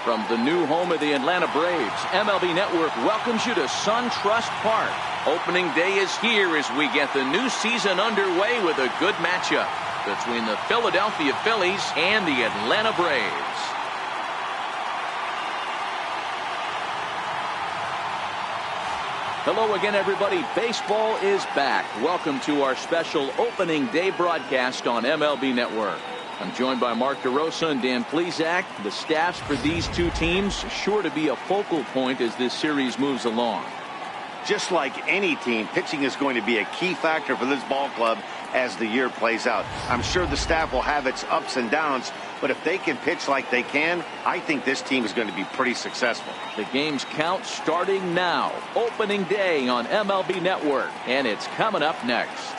From the new home of the Atlanta Braves, MLB Network welcomes you to SunTrust Park. Opening day is here as we get the new season underway with a good matchup between the Philadelphia Phillies and the Atlanta Braves. Hello again, everybody. Baseball is back. Welcome to our special opening day broadcast on MLB Network. I'm joined by Mark DeRosa and Dan Plesac. The staffs for these two teams sure to be a focal point as this series moves along. Just like any team, pitching is going to be a key factor for this ball club as the year plays out. I'm sure the staff will have its ups and downs, but if they can pitch like they can, I think this team is going to be pretty successful. The game's count starting now. Opening day on MLB Network, and it's coming up next.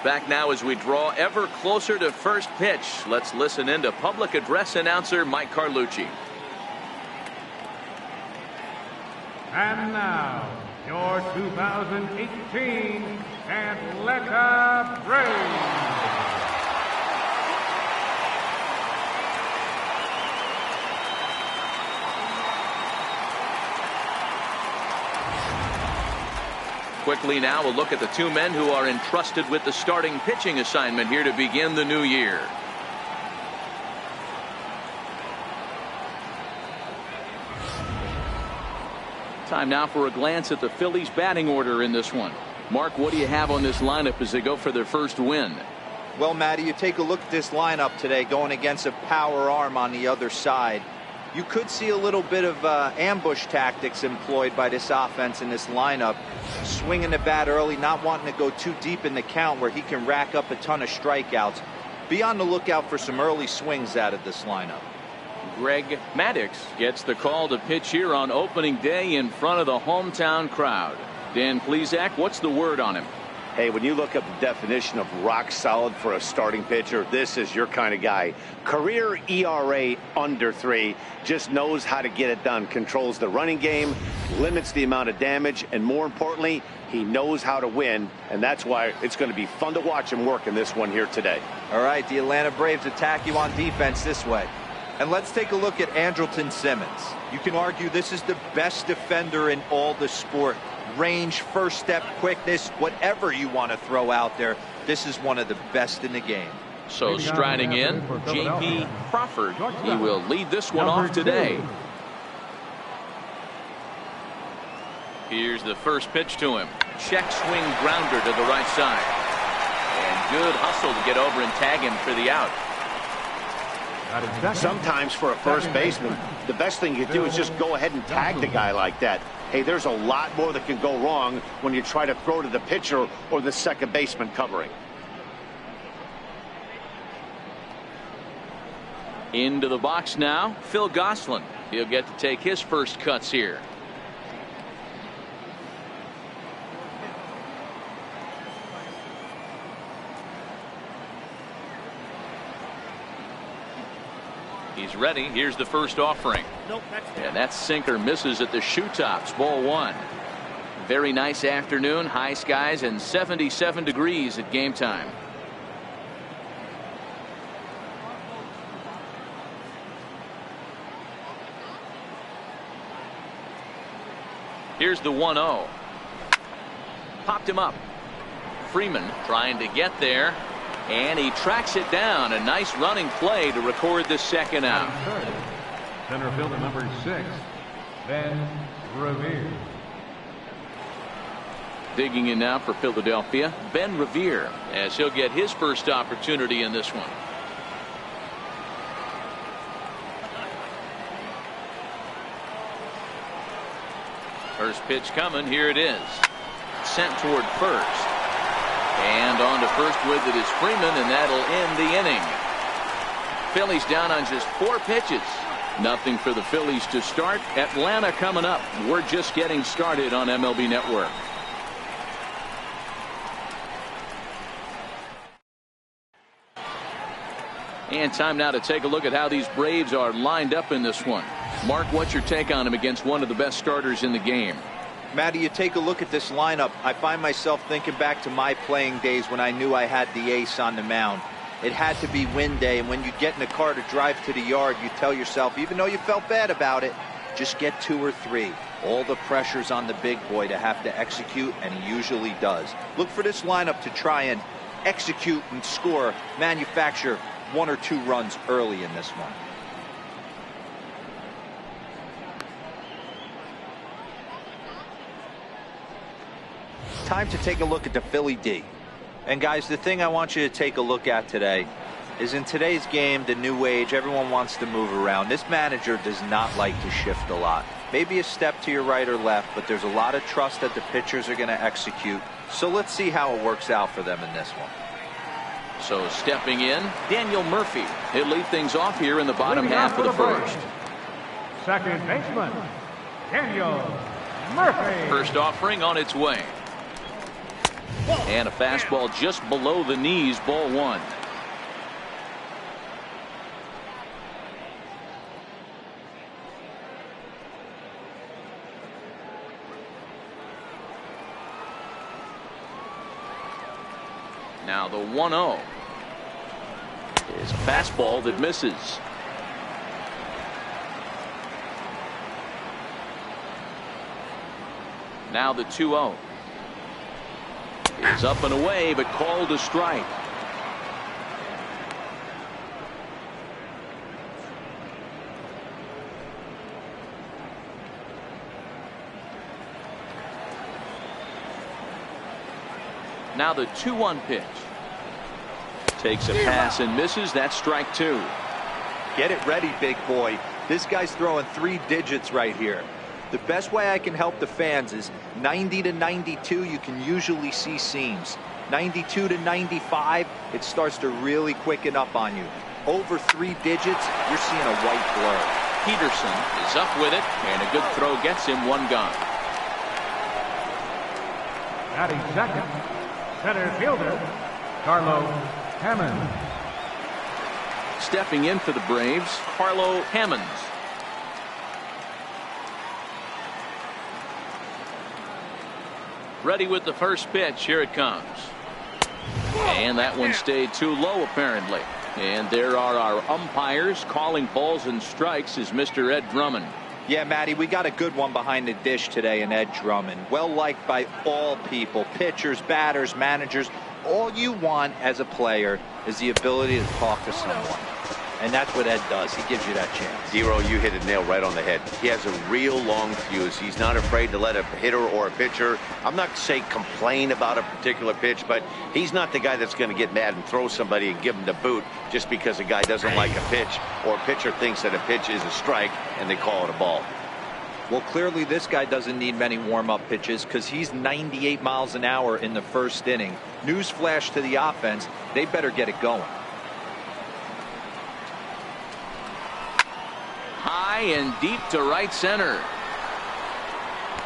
Back now as we draw ever closer to first pitch. Let's listen in to public address announcer Mike Carlucci. And now, your 2018 Atlanta Braves. Quickly now, a look at the two men who are entrusted with the starting pitching assignment here to begin the new year. Time now for a glance at the Phillies batting order in this one. Mark, what do you have on this lineup as they go for their first win? Well, Matty, you take a look at this lineup today going against a power arm on the other side. You could see a little bit of ambush tactics employed by this offense in this lineup. Swinging the bat early, not wanting to go too deep in the count where he can rack up a ton of strikeouts. Be on the lookout for some early swings out of this lineup. Greg Maddux gets the call to pitch here on opening day in front of the hometown crowd. Dan Plesac, what's the word on him? Hey, when you look up the definition of rock solid for a starting pitcher, this is your kind of guy. Career ERA under 3, just knows how to get it done, controls the running game, limits the amount of damage, and more importantly, he knows how to win, and that's why it's going to be fun to watch him work in this one here today. All right, the Atlanta Braves attack you on defense this way. And let's take a look at Andrelton Simmons. You can argue this is the best defender in all the sport. Range, first step, quickness, whatever you want to throw out there, this is one of the best in the game. So striding in, J.P. Crawford. He will lead this one off today. Here's the first pitch to him. Check swing grounder to the right side. And good hustle to get over and tag him for the out. Sometimes for a first baseman, the best thing you do is just go ahead and tag the guy like that. Hey, there's a lot more that can go wrong when you try to throw to the pitcher or the second baseman covering. Into the box now, Phil Gosselin. He'll get to take his first cuts here. He's ready. Here's the first offering. And that sinker misses at the shoe tops. Ball 1. Very nice afternoon. High skies and 77 degrees at game time. Here's the 1-0. Popped him up. Freeman trying to get there. And he tracks it down. A nice running play to record the second out. Center fielder number 6, Ben Revere. Digging in now for Philadelphia, Ben Revere, as he'll get his first opportunity in this one. First pitch coming. Here it is. Sent toward first. And on to first with it is Freeman, and that'll end the inning. Phillies down on just 4 pitches. Nothing for the Phillies to start. Atlanta coming up. We're just getting started on MLB Network. And time now to take a look at how these Braves are lined up in this one. Mark, what's your take on them against one of the best starters in the game? Matty, you take a look at this lineup. I find myself thinking back to my playing days when I knew I had the ace on the mound. It had to be win day, and when you get in a car to drive to the yard, you tell yourself, even though you felt bad about it, just get 2 or 3. All the pressure's on the big boy to have to execute, and he usually does. Look for this lineup to try and execute and score, manufacture 1 or 2 runs early in this one. Time to take a look at the Philly D. And guys, the thing I want you to take a look at today is in today's game, the new age, everyone wants to move around. This manager does not like to shift a lot. Maybe a step to your right or left, but there's a lot of trust that the pitchers are going to execute. So let's see how it works out for them in this one. So stepping in, Daniel Murphy. He'll lead things off here in the bottom half of the first. Second baseman, Daniel Murphy. First offering on its way. And a fastball just below the knees, ball 1. Now the 1-0 is a fastball that misses. Now the 2-0 is up and away, but called a strike. Now the 2-1 pitch. Takes a pass and misses. That's strike 2. Get it ready, big boy. This guy's throwing 3 digits right here. The best way I can help the fans is 90 to 92, you can usually see seams. 92 to 95, it starts to really quicken up on you. Over 3 digits, you're seeing a white blur. Peterson is up with it, and a good throw gets him 1 gone. Batting second, center fielder, Carlo Hammond. Stepping in for the Braves, Carlo Hammonds. Ready with the first pitch. Here it comes. And that one stayed too low, apparently. And there are our umpires calling balls and strikes is Mr. Ed Drummond. Yeah, Matty, we got a good one behind the dish today in Ed Drummond. Well liked by all people, pitchers, batters, managers. All you want as a player is the ability to talk to someone. And that's what Ed does. He gives you that chance. Zero, you hit a nail right on the head. He has a real long fuse. He's not afraid to let a hitter or a pitcher, I'm not saying complain about a particular pitch, but he's not the guy that's going to get mad and throw somebody and give him the boot just because a guy doesn't like a pitch or a pitcher thinks that a pitch is a strike and they call it a ball. Well, clearly this guy doesn't need many warm-up pitches because he's 98 miles an hour in the first inning. Newsflash to the offense, they better get it going. High and deep to right center.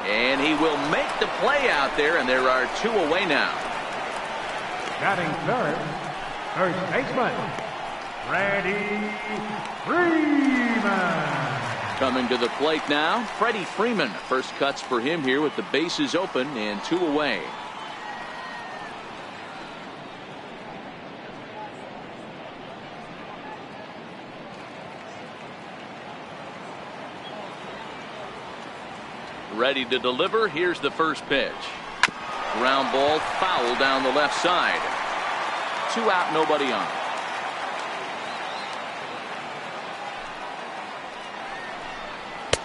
And he will make the play out there, and there are 2 away now. Batting third, first baseman, Freddie Freeman. Coming to the plate now, Freddie Freeman. First cuts for him here with the bases open and 2 away. Ready to deliver. Here's the first pitch. Ground ball foul down the left side. 2 out, nobody on.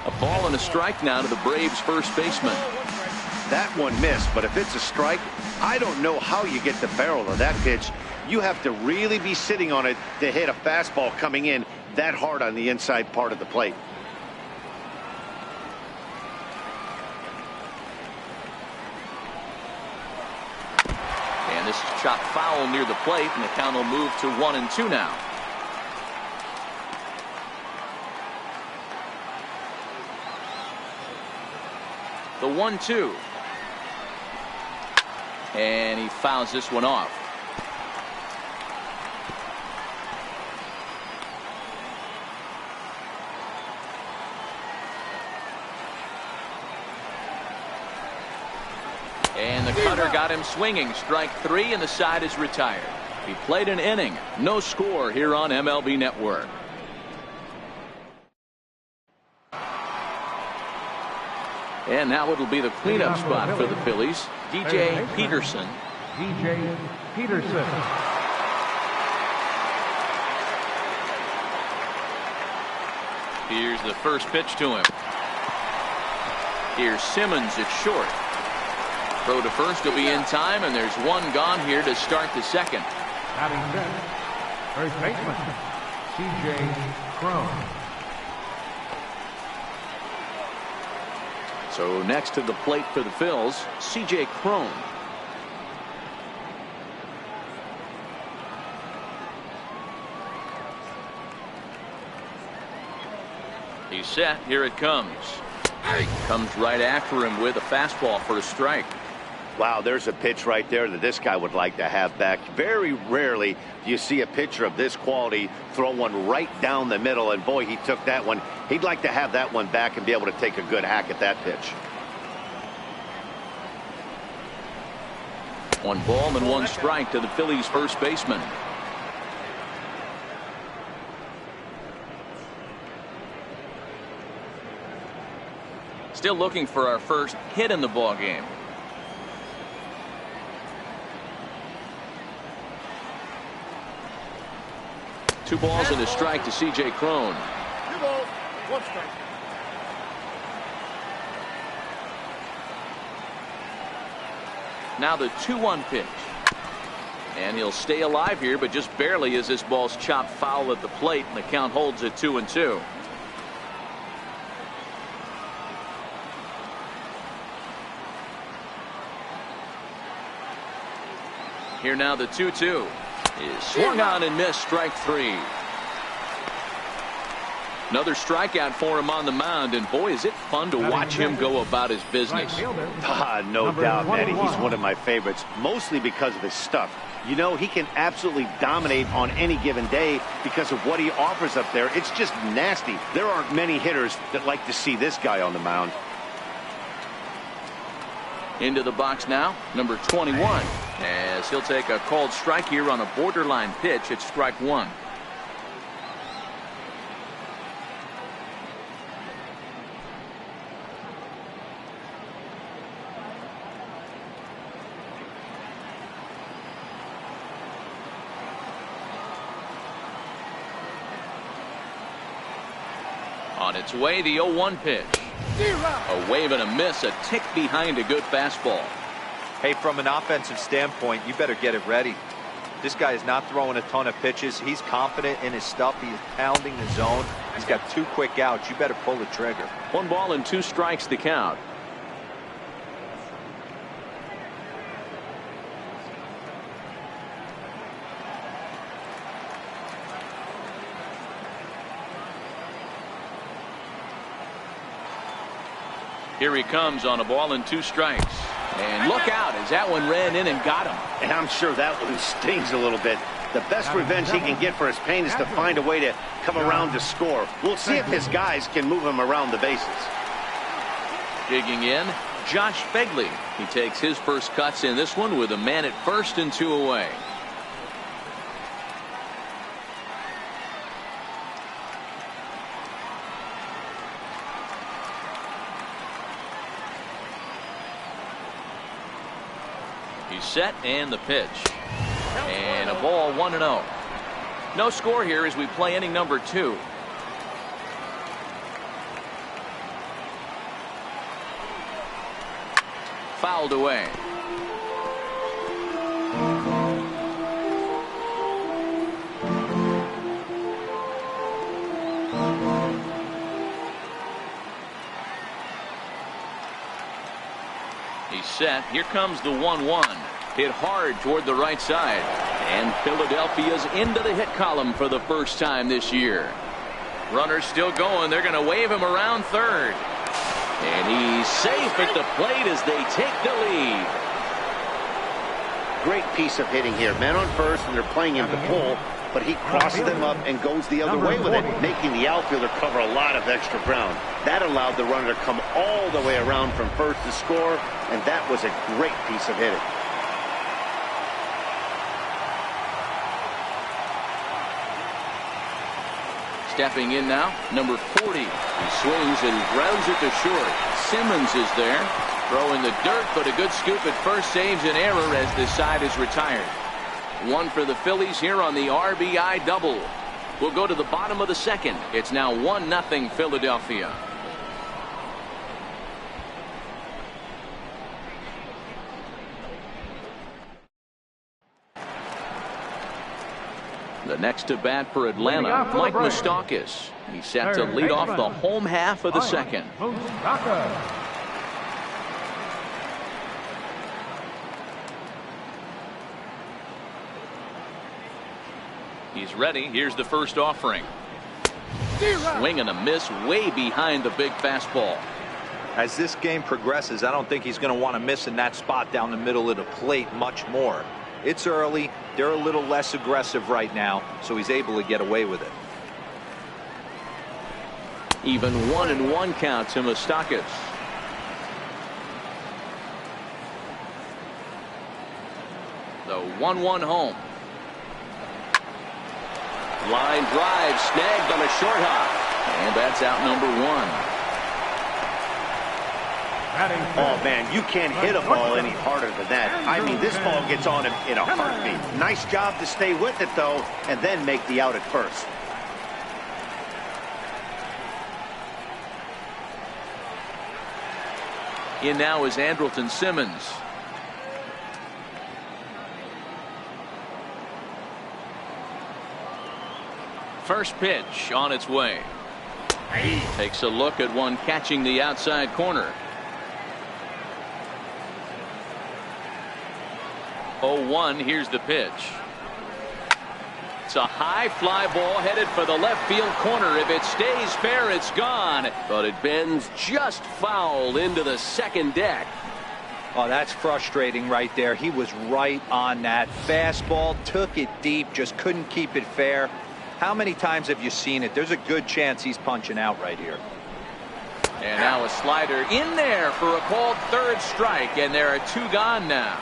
A ball and a strike now to the Braves first baseman. That one missed, but if it's a strike, I don't know how you get the barrel of that pitch. You have to really be sitting on it to hit a fastball coming in that hard on the inside part of the plate. And this is chopped foul near the plate, and the count will move to 1-2 now. The 1-2. And he fouls this one off. And the cutter got him swinging. Strike 3, and the side is retired. He played an inning. No score here on MLB Network. And now it'll be the cleanup spot for the Phillies. DJ Peterson. DJ Peterson. Here's the first pitch to him. Here's Simmons at short. Throw to first will be in time, and there's one gone here to start the second. Batting fifth, first baseman, C.J. Cron. So next to the plate for the Phils, C.J. Cron. He's set. Here it comes. Comes right after him with a fastball for a strike. Wow, there's a pitch right there that this guy would like to have back. Very rarely do you see a pitcher of this quality throw one right down the middle, and boy, he took that one. He'd like to have that one back and be able to take a good hack at that pitch. 1 ball and 1 strike to the Phillies first baseman. Still looking for our first hit in the ball game. Two balls and a strike to C.J. Cron. 2 balls, 1 strike. Now the 2-1 pitch. And he'll stay alive here, but just barely as this ball's chopped foul at the plate, and the count holds at 2-2. Here now the 2-2 is swung on and missed. Strike 3. Another strikeout for him on the mound, and boy, is it fun to watch him go about his business. No doubt, Manny. He's one of my favorites, mostly because of his stuff. You know, he can absolutely dominate on any given day because of what he offers up there. It's just nasty. There aren't many hitters that like to see this guy on the mound. Into the box now, number 21, as he'll take a called strike here on a borderline pitch at strike 1. On its way, the 0-1 pitch. A wave and a miss, a tick behind a good fastball. Hey, from an offensive standpoint, you better get it ready. This guy is not throwing a ton of pitches. He's confident in his stuff. He's pounding the zone. He's got 2 quick outs. You better pull the trigger. 1 ball and 2 strikes the count. Here he comes on a ball and 2 strikes. And look out as that one ran in and got him. And I'm sure that one stings a little bit. The best revenge he can get for his pain is to find a way to come around to score. We'll see if his guys can move him around the bases. Digging in, Josh Begley. He takes his first cuts in this one with a man at first and 2 away. He's set, and the pitch. And a ball, 1-0. No score here as we play inning number 2. Fouled away. He's set. Here comes the 1-1. Hit hard toward the right side. And Philadelphia's into the hit column for the first time this year. Runner's still going. They're going to wave him around third. And he's safe at the plate as they take the lead. Great piece of hitting here. Men on first, and they're playing him to pull, but he crosses them up and goes the other way with it, making the outfielder cover a lot of extra ground. That allowed the runner to come all the way around from first to score, and that was a great piece of hitting. Stepping in now, number 40. He swings and grounds it to short. Simmons is there. Throw in the dirt, but a good scoop at first saves an error as this side is retired. One for the Phillies here on the RBI double. We'll go to the bottom of the second. It's now 1-0 Philadelphia. The next to bat for Atlanta, Mike Moustakas. He's set to lead off the home half of the second. He's ready. Here's the first offering. Swing and a miss way behind the big fastball. As this game progresses, I don't think he's going to want to miss in that spot down the middle of the plate much more. It's early. They're a little less aggressive right now, so he's able to get away with it. Even 1-1 count to Moustakas. The 1-1 home. Line drive snagged on a short hop. And that's out number 1. Oh, man, you can't hit a ball any harder than that. I mean, this ball gets on him in a heartbeat. Nice job to stay with it, though, and then make the out at first. In now is Andrelton Simmons. First pitch on its way. Takes a look at one catching the outside corner. 0-1. Here's the pitch. It's a high fly ball headed for the left field corner. If it stays fair, it's gone. But it bends just foul into the second deck. Oh, that's frustrating right there. He was right on that. Fastball, took it deep, just couldn't keep it fair. How many times have you seen it? There's a good chance he's punching out right here. And now a slider in there for a called third strike, and there are 2 gone now.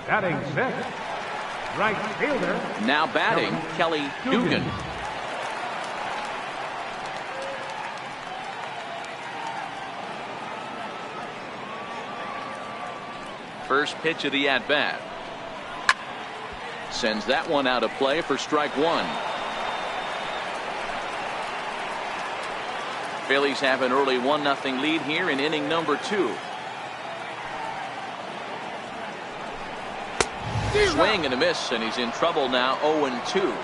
Batting sixth, right fielder. Now batting, Kelly Dugan. First pitch of the at-bat. Sends that one out of play for strike 1. Phillies have an early 1-0 lead here in inning number 2. Swing and a miss, and he's in trouble now. 0-2.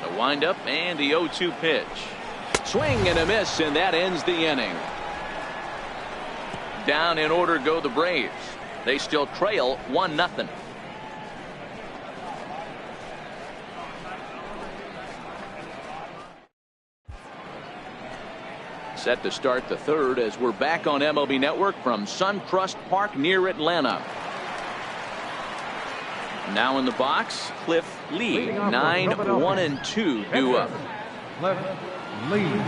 The windup and the 0-2 pitch. Swing and a miss, and that ends the inning. Down in order go the Braves. They still trail 1-0. Set to start the third as we're back on MLB Network from Suncrest Park near Atlanta. Now in the box, Cliff Lee. 9-1-2 due up. Cliff Lee.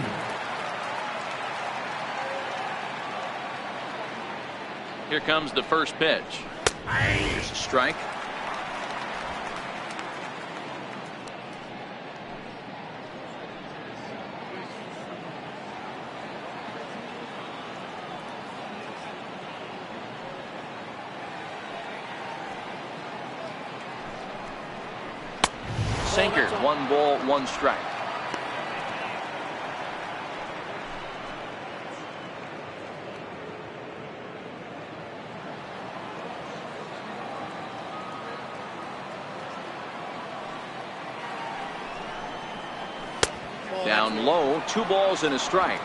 Here comes the first pitch. Here's a strike. Sinker. 1 ball, 1 strike. Down low, 2 balls and a strike.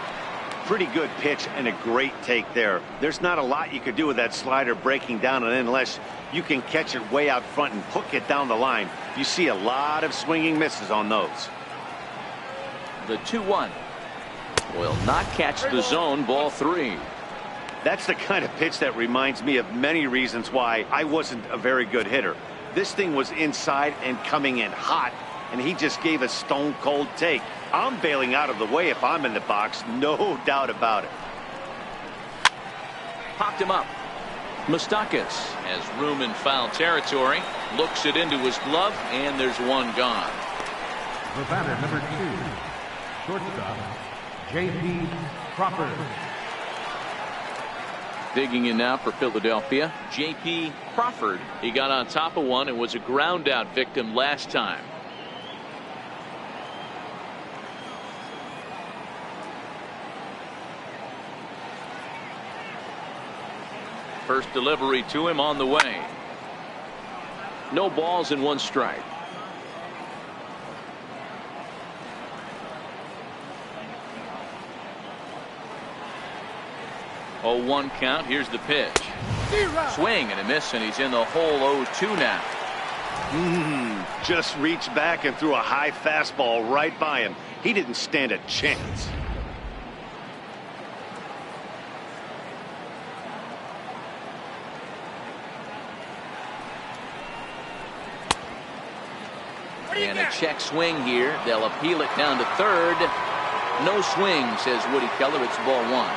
Pretty good pitch and a great take there. There's not a lot you could do with that slider breaking down, and unless you can catch it way out front and hook it down the line, you see a lot of swinging misses on those. The 2-1 will not catch the zone. Ball 3. That's the kind of pitch that reminds me of many reasons why I wasn't a very good hitter. This thing was inside and coming in hot, and he just gave a stone cold take. I'm bailing out of the way if I'm in the box, no doubt about it. Popped him up. Moustakas has room in foul territory, looks it into his glove, and there's one gone. The batter, number 2, shortstop, J.P. Crawford. Digging in now for Philadelphia, J.P. Crawford. He got on top of one and was a ground out victim last time. First delivery to him on the way. No balls and 1 strike. Oh, 1 count. Here's the pitch. Swing and a miss, and he's in the hole. 0-2 now. Just reached back and threw a high fastball right by him. He didn't stand a chance. And a check swing here. They'll appeal it down to third. No swing, says Woody Keller. It's ball 1.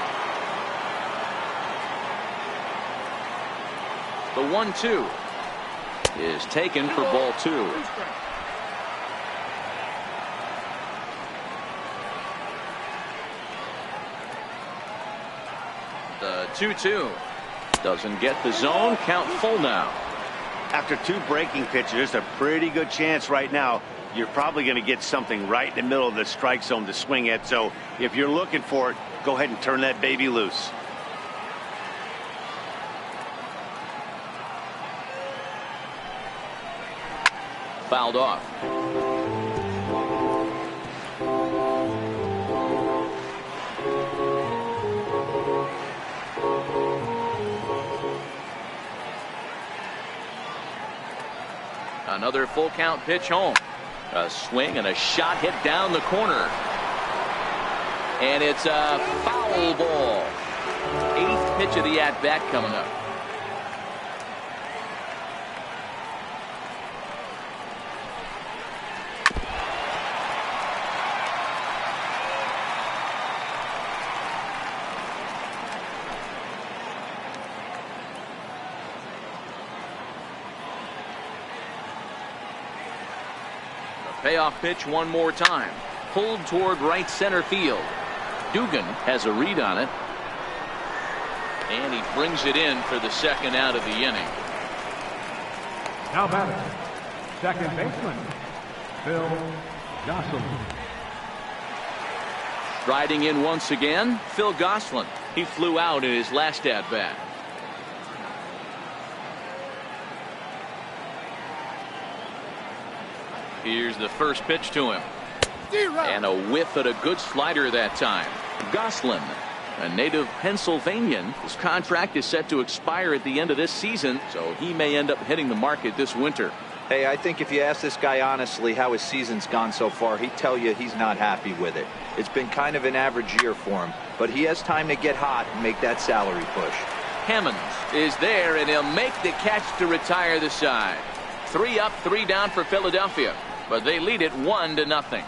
The 1-2 is taken for ball 2. The 2-2 doesn't get the zone. Count full now. After 2 breaking pitches, there's a pretty good chance right now you're probably going to get something right in the middle of the strike zone to swing at. So if you're looking for it, go ahead and turn that baby loose. Fouled off. Another full count pitch home. A swing and a shot hit down the corner. And it's a foul ball. 8th pitch of the at-bat coming up. Payoff pitch one more time. Pulled toward right center field. Dugan has a read on it. And he brings it in for the 2nd out of the inning. Now batter, second baseman, Phil Gosselin. Striding in once again, Phil Gosselin. He flew out in his last at bat. Here's the first pitch to him. And a whiff at a good slider that time. Gosselin, a native Pennsylvanian. His contract is set to expire at the end of this season, so he may end up hitting the market this winter. Hey, I think if you ask this guy honestly how his season's gone so far, he'd tell you he's not happy with it. It's been kind of an average year for him, but he has time to get hot and make that salary push. Hammonds is there, and he'll make the catch to retire the side. 3 up, 3 down for Philadelphia, but they lead it 1-0.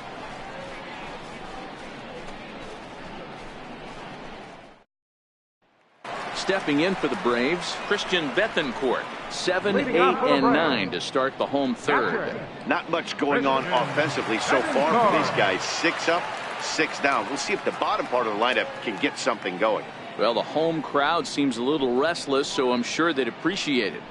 Stepping in for the Braves, Christian Bethancourt. 7, 8, and 9 to start the home third. Not much going on offensively so far for these guys. 6 up, 6 down. We'll see if the bottom part of the lineup can get something going. Well, the home crowd seems a little restless, so I'm sure they'd appreciate it.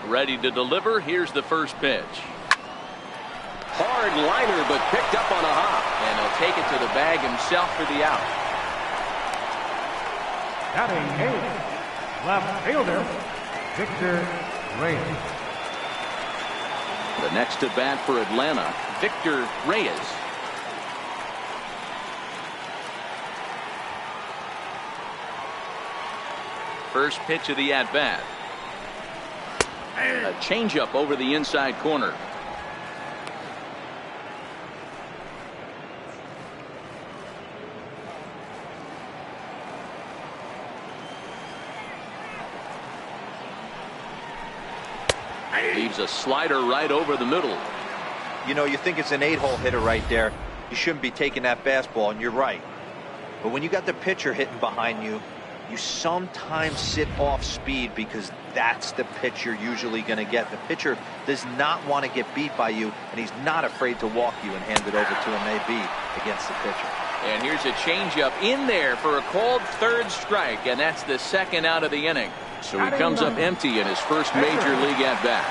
Ready to deliver. Here's the first pitch. Hard liner, but picked up on a hop, and he'll take it to the bag himself for the out. Batting 8th, left fielder, Victor Reyes. The next at bat for Atlanta, Victor Reyes. First pitch of the at-bat. A changeup over the inside corner. Leaves a slider right over the middle. You know, you think it's an 8-hole hitter right there. You shouldn't be taking that fastball, and you're right. But when you got the pitcher hitting behind you, you sometimes sit off speed because that's the pitch you're usually going to get. The pitcher does not want to get beat by you, and he's not afraid to walk you and hand it over to him, maybe, against the pitcher. And here's a changeup in there for a called third strike, and that's the second out of the inning. So he comes up empty in his first major league at-bat.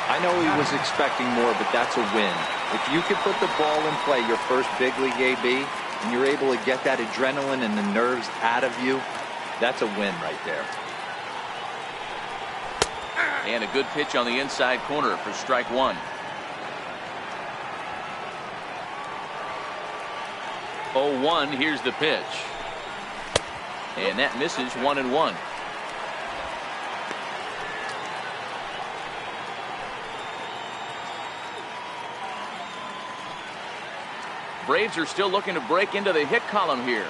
I know he was expecting more, but that's a win. If you can put the ball in play your first big league AB, and you're able to get that adrenaline and the nerves out of you, that's a win right there. And a good pitch on the inside corner for strike one. 0-1, here's the pitch. And that misses 1-1. Braves are still looking to break into the hit column here.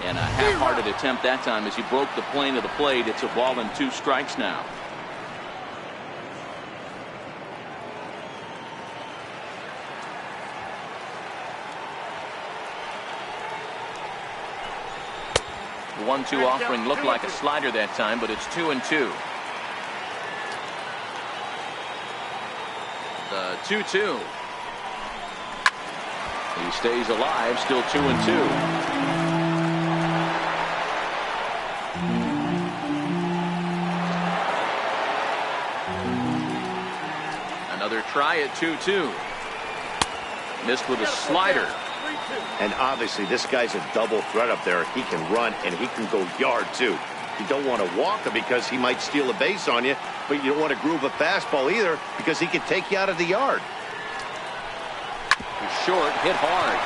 And a half-hearted attempt that time as he broke the plane of the plate. It's a ball and 2 strikes now. The 1-2 offering looked like a slider that time, but it's 2-2. The 2-2. He stays alive, still 2-2. Another try at 2-2. Missed with a slider. And obviously this guy's a double threat up there. He can run and he can go yard too. You don't want to walk him because he might steal a base on you, but you don't want to groove a fastball either because he can take you out of the yard. Short, hit hard,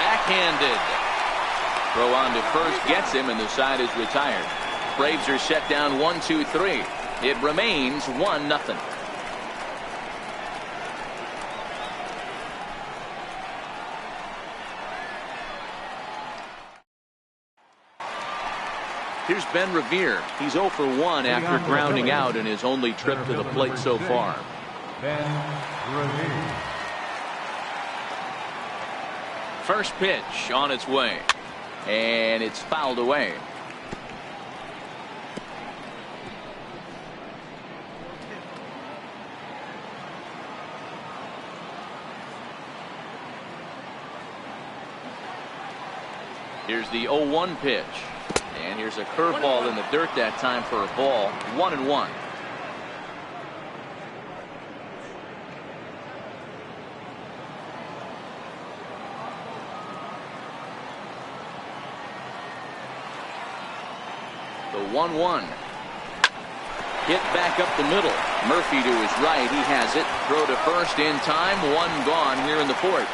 backhanded. Throw on to first gets him, and the side is retired. Braves are set down 1-2-3. It remains 1-0. Here's Ben Revere. He's 0 for 1 after grounding out in his only trip to the plate so far. Ben Revere. First pitch on its way, and it's fouled away. Here's the 0-1 pitch. And here's a curveball in the dirt that time for a ball. 1-1. The 1-1. Hit back up the middle. Murphy to his right. He has it. Throw to first in time. 1 gone here in the 4th.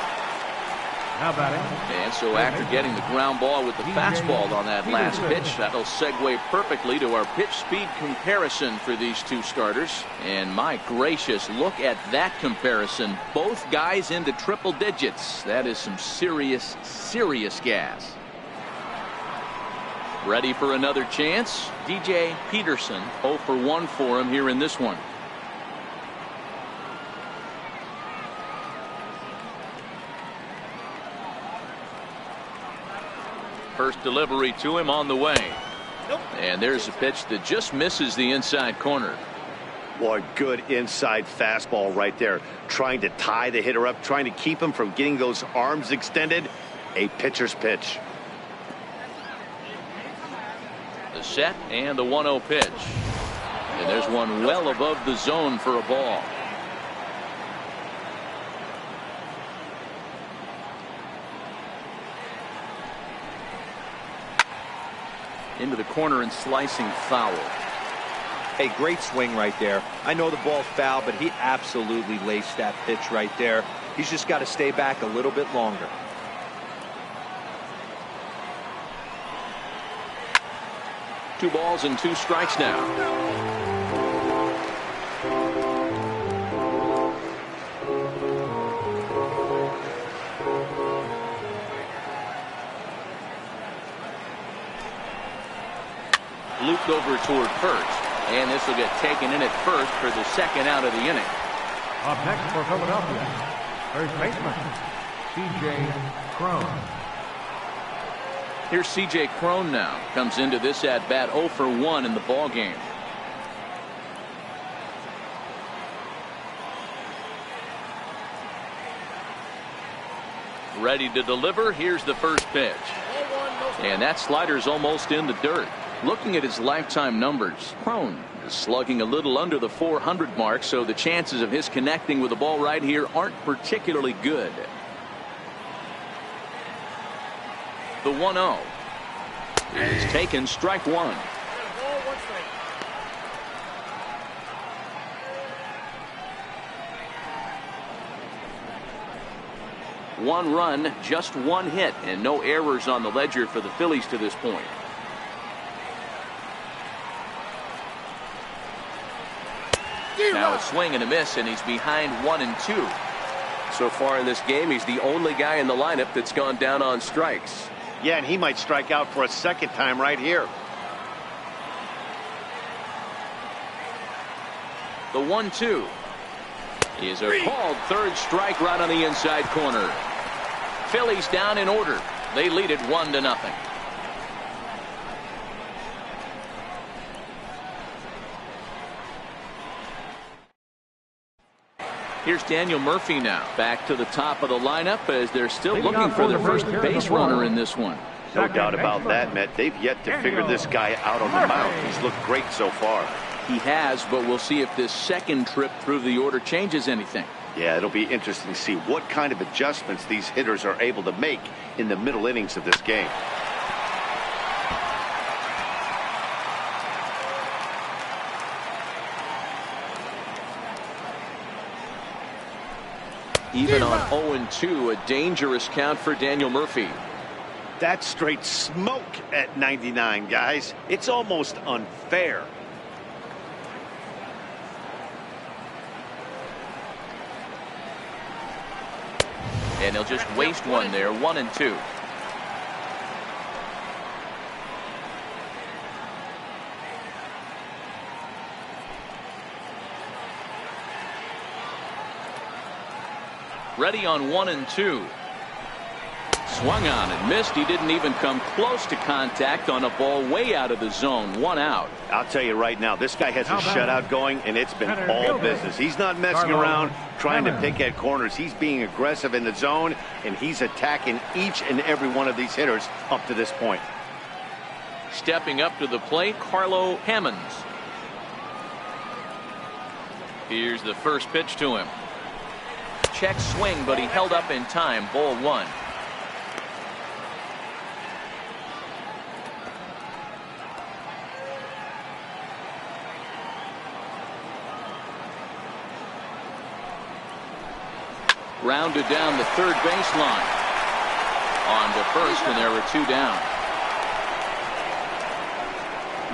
How about it? And so after getting the ground ball with the fastball on that last pitch, that'll segue perfectly to our pitch speed comparison for these two starters. And my gracious, look at that comparison. Both guys into triple digits. That is some serious, serious gas. Ready for another chance? DJ Peterson, 0 for 1 for him here in this one. First delivery to him on the way. And there's a pitch that just misses the inside corner. Boy, good inside fastball right there. Trying to tie the hitter up, trying to keep him from getting those arms extended. A pitcher's pitch. The set and the 1-0 pitch. And there's one well above the zone for a ball. Into the corner and slicing foul. Hey, great swing right there. I know the ball's foul, but he absolutely laced that pitch right there. He's just got to stay back a little bit longer. Two balls and two strikes now. Looped over toward first, and this will get taken in at first for the second out of the inning. Up next for Philadelphia, first baseman, C.J. Cron. Here's C.J. Cron now. Comes into this at bat 0 for 1 in the ball game. Ready to deliver. Here's the first pitch. And that slider's almost in the dirt. Looking at his lifetime numbers, Cron is slugging a little under the 400 mark, so the chances of his connecting with the ball right here aren't particularly good. The 1-0 is taken, strike one. One run, just one hit, and no errors on the ledger for the Phillies to this point. Now a swing and a miss, and he's behind 1-2. So far in this game, he's the only guy in the lineup that's gone down on strikes. Yeah, and he might strike out for a second time right here. The 1-2 is a called third strike right on the inside corner. Phillies down in order. They lead it 1-0. Here's Daniel Murphy now. Back to the top of the lineup as they're still looking for their first base runner in this one. No doubt about that, Matt. They've yet to figure this guy out on the mound. He's looked great so far. He has, but we'll see if this second trip through the order changes anything. Yeah, it'll be interesting to see what kind of adjustments these hitters are able to make in the middle innings of this game. Even on 0-2, a dangerous count for Daniel Murphy. That's straight smoke at 99, guys. It's almost unfair. And he'll just waste one there, 1-2. Ready on 1-2. Swung on and missed. He didn't even come close to contact on a ball way out of the zone. One out. I'll tell you right now, this guy has a shutout going, and it's been all business. He's not messing around trying to pick at corners. He's being aggressive in the zone, and he's attacking each and every one of these hitters up to this point. Stepping up to the plate, Carlo Hammonds. Here's the first pitch to him. Check swing, but he held up in time. Ball one. Rounded down the third baseline. On to first, and there were two down.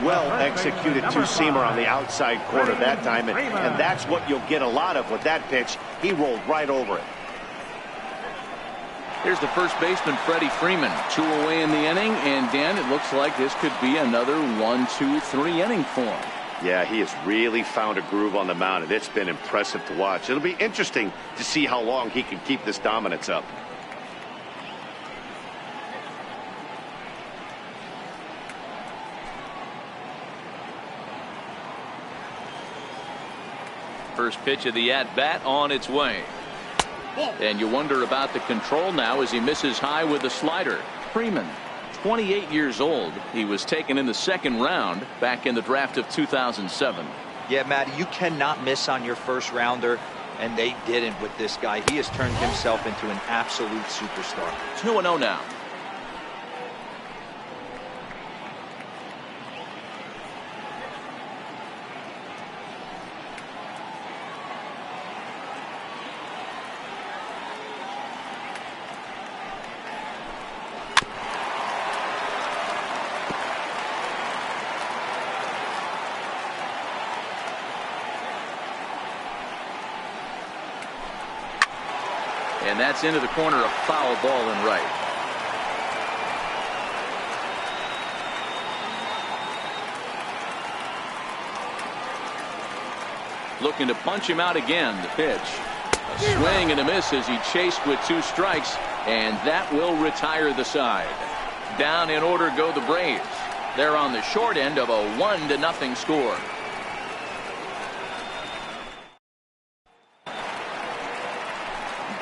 Well executed two-seamer on the outside corner that time, and that's what you'll get a lot of with that pitch. He rolled right over it. Here's the first baseman, Freddie Freeman. 2 away in the inning, and Dan, it looks like this could be another 1-2-3 inning for him. Yeah, he has really found a groove on the mound, and it's been impressive to watch. It'll be interesting to see how long he can keep this dominance up. First pitch of the at-bat on its way. And you wonder about the control now as he misses high with the slider. Freeman, 28 years old. He was taken in the second round back in the draft of 2007. Yeah, Matty, you cannot miss on your first rounder, and they didn't with this guy. He has turned himself into an absolute superstar. 2-0 now. And that's into the corner, a foul ball and right. Looking to punch him out again. The pitch. A swing and a miss as he chased with 2 strikes, and that will retire the side. Down in order go the Braves. They're on the short end of a 1-0 score.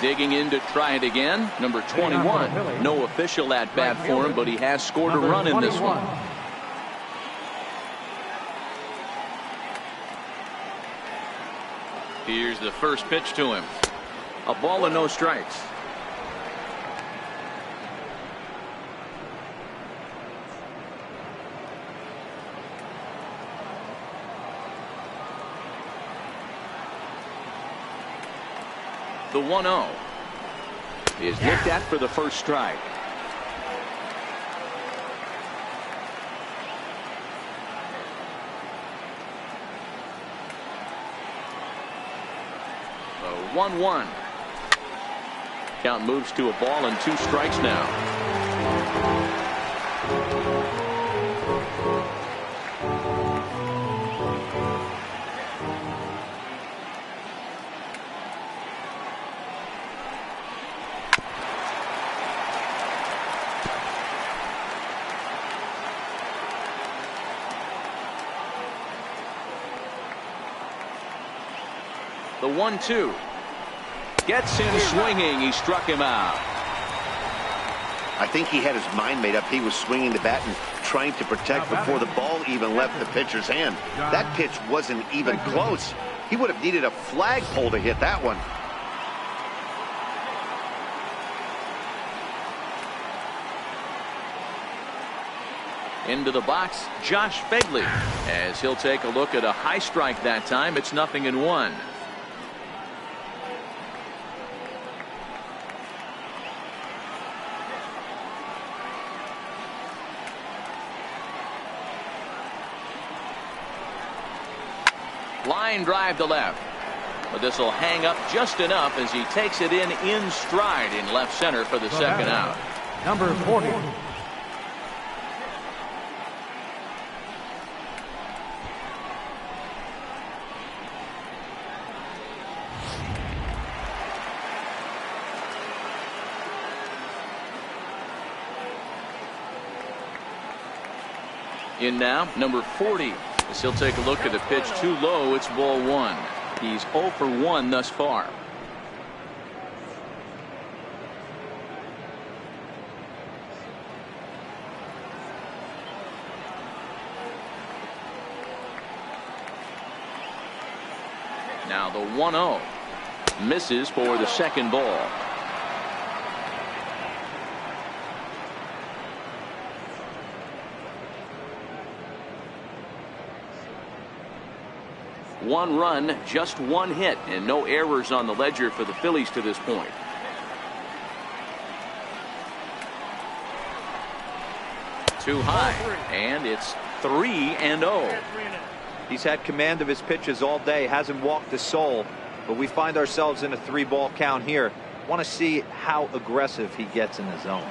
Digging in to try it again. Number 21. No official at bat for him, but he has scored a run in this one. Here's the first pitch to him. A ball and no strikes. The 1-0 is looked at for the first strike. The 1-1. Count moves to a ball and 2 strikes now. The 1-2 gets him swinging. He struck him out. I think he had his mind made up. He was swinging the bat and trying to protect before the ball even left the pitcher's hand. That pitch wasn't even close. He would have needed a flagpole to hit that one. Into the box, Josh Begley, as he'll take a look at a high strike that time. It's 0-1. Line drive to left, but this will hang up just enough as he takes it in stride in left center for the second out. Number 40. In now, number 40. As he'll take a look at a pitch too low. It's ball 1. He's 0 for 1 thus far. Now the 1-0 misses for the second ball. One run, just 1 hit, and no errors on the ledger for the Phillies to this point. Too high, and it's 3-0. He's had command of his pitches all day, hasn't walked a soul, but we find ourselves in a 3-ball count here. Want to see how aggressive he gets in the zone.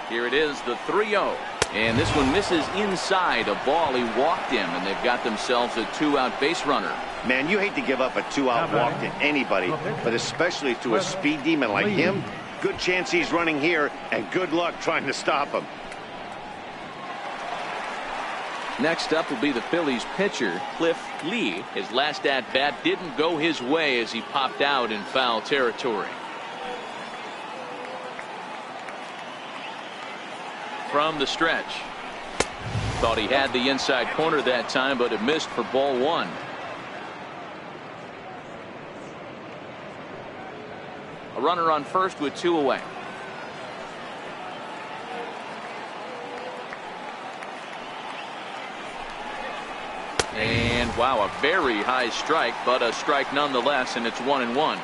Here it is, the 3-0. And this one misses inside. A ball he walked him, and they've got themselves a 2-out base runner. Man, you hate to give up a 2-out walk to anybody, but especially to a speed demon like him. Good chance he's running here, and good luck trying to stop him. Next up will be the Phillies pitcher, Cliff Lee. His last at-bat didn't go his way as he popped out in foul territory. From the stretch. Thought he had the inside corner that time, but it missed for ball 1. A runner on first with 2 away. And wow, a very high strike, but a strike nonetheless, and it's 1-1.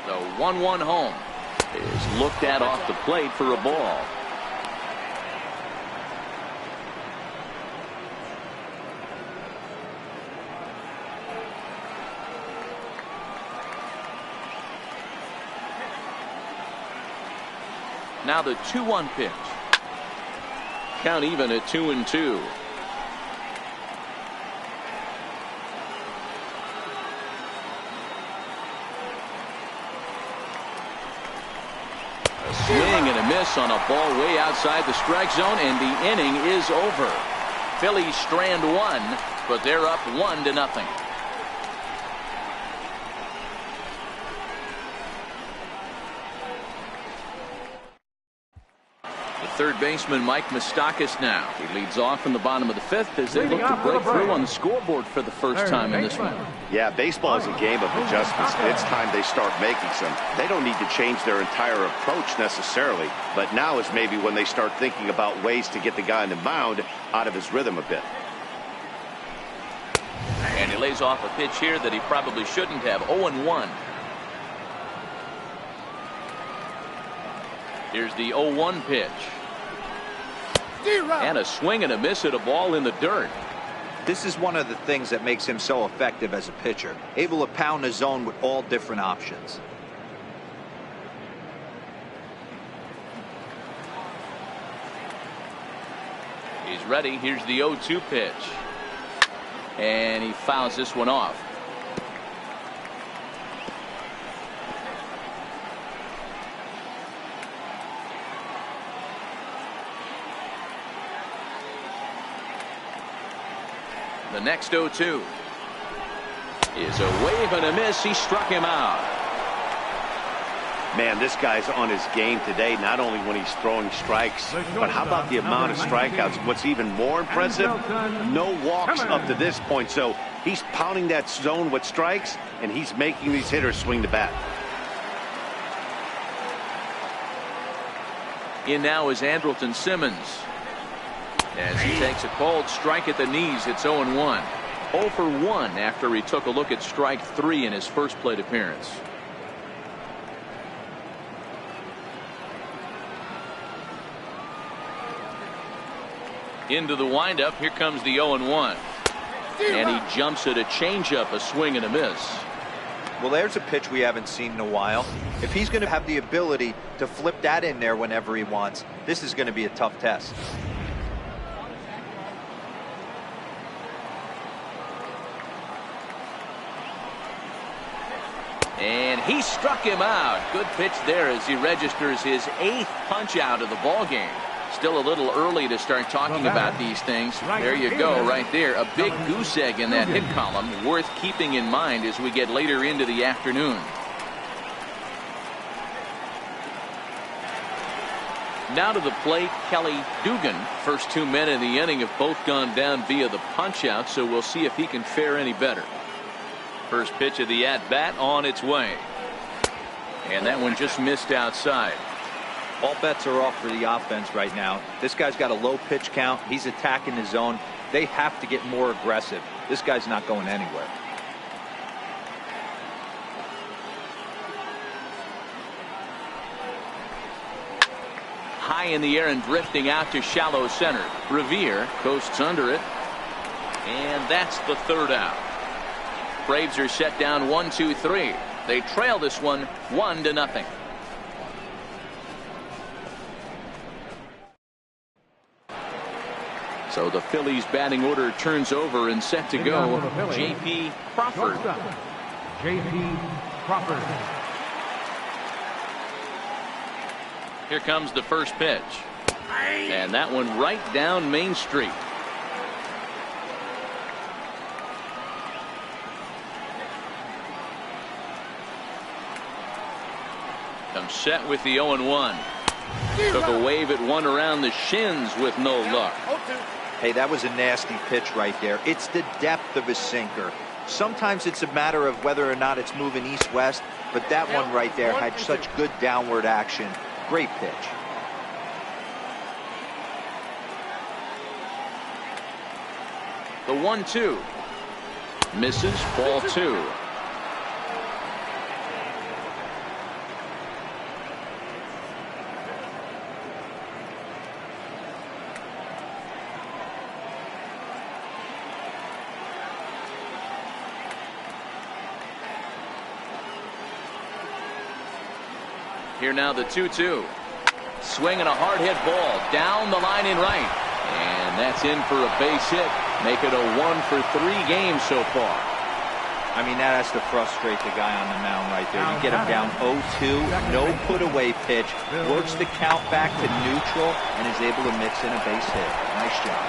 The 1-1 home is looked at off the plate for a ball. Now the 2-1 pitch. Count even at 2-2. A swing and a miss on a ball way outside the strike zone, and the inning is over. Phillies strand one, but they're up 1-0. Third baseman Mike Moustakas now. He leads off in the bottom of the fifth as they look to break through on the scoreboard for the first time in this one. Yeah, baseball is a game of adjustments. It's time they start making some. They don't need to change their entire approach necessarily, but now is maybe when they start thinking about ways to get the guy on the mound out of his rhythm a bit. And he lays off a pitch here that he probably shouldn't have. 0-1. Here's the 0-1 pitch. And a swing and a miss at a ball in the dirt. This is one of the things that makes him so effective as a pitcher. Able to pound the zone with all different options. He's ready. Here's the 0-2 pitch. And he fouls this one off. The next 0-2 is a wave and a miss. He struck him out. Man, this guy's on his game today, not only when he's throwing strikes, but how about the amount of strikeouts? What's even more impressive, no walks up to this point. So he's pounding that zone with strikes, and he's making these hitters swing the bat. In now is Andrelton Simmons. As he takes a cold strike at the knees, it's 0-1. 0 for 1 after he took a look at strike 3 in his first plate appearance. Into the windup. Here comes the 0-1. And he jumps at a changeup, a swing and a miss. Well, there's a pitch we haven't seen in a while. If he's going to have the ability to flip that in there whenever he wants, this is going to be a tough test. And he struck him out. Good pitch there as he registers his 8th punch out of the ball game. Still a little early to start talking about these things. There you go, right there. A big goose egg in that hit column, worth keeping in mind as we get later into the afternoon. Now to the plate, Kelly Dugan. First 2 men in the inning have both gone down via the punch out, so we'll see if he can fare any better. First pitch of the at-bat on its way. And that one just missed outside. All bets are off for the offense right now. This guy's got a low pitch count. He's attacking the zone. They have to get more aggressive. This guy's not going anywhere. High in the air and drifting out to shallow center. Revere coasts under it. And that's the 3rd out. Braves are set down 1-2-3. They trail this one 1-0. So the Phillies batting order turns over and set to go. J.P. Crawford. J.P. Crawford. Here comes the first pitch. And that one right down Main Street. Comes set with the 0-1. Took a wave at one around the shins with no luck. Hey, that was a nasty pitch right there. It's the depth of his sinker. Sometimes it's a matter of whether or not it's moving east-west, but that one right there had such good downward action. Great pitch. The 1-2. Misses, ball 2. Here now the 2-2. Swinging a hard hit ball down the line in right. And that's in for a base hit. Make it a 1-for-3 game so far. I mean, that has to frustrate the guy on the mound right there. You get him down 0-2, no put away pitch, works the count back to neutral, and is able to mix in a base hit. Nice job.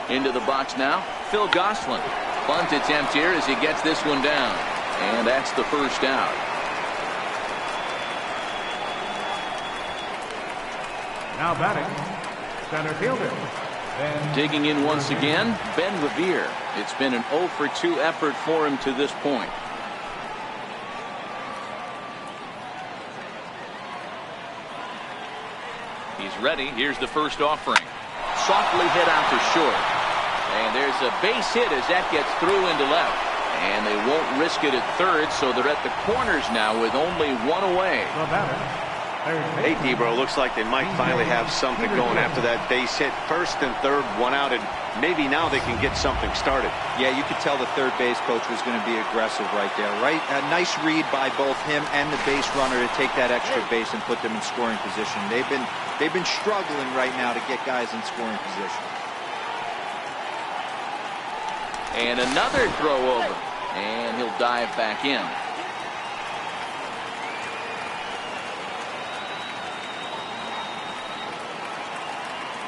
Into the box now, Phil Gosselin. Bunt attempt here as he gets this one down. And that's the first out. Now batting, center fielder. Digging in once again, Ben Revere. It's been an 0-for-2 effort for him to this point. He's ready. Here's the first offering. Softly hit out to short. And there's a base hit as that gets through into left. And they won't risk it at third, so they're at the corners now with only one away. Hey, Debro, looks like they might finally have something going after that base hit. First and third, one out, and maybe now they can get something started. Yeah, you could tell the third base coach was going to be aggressive right there. Right, a nice read by both him and the base runner to take that extra base and put them in scoring position. They've been struggling right now to get guys in scoring position. And another throw over, and he'll dive back in.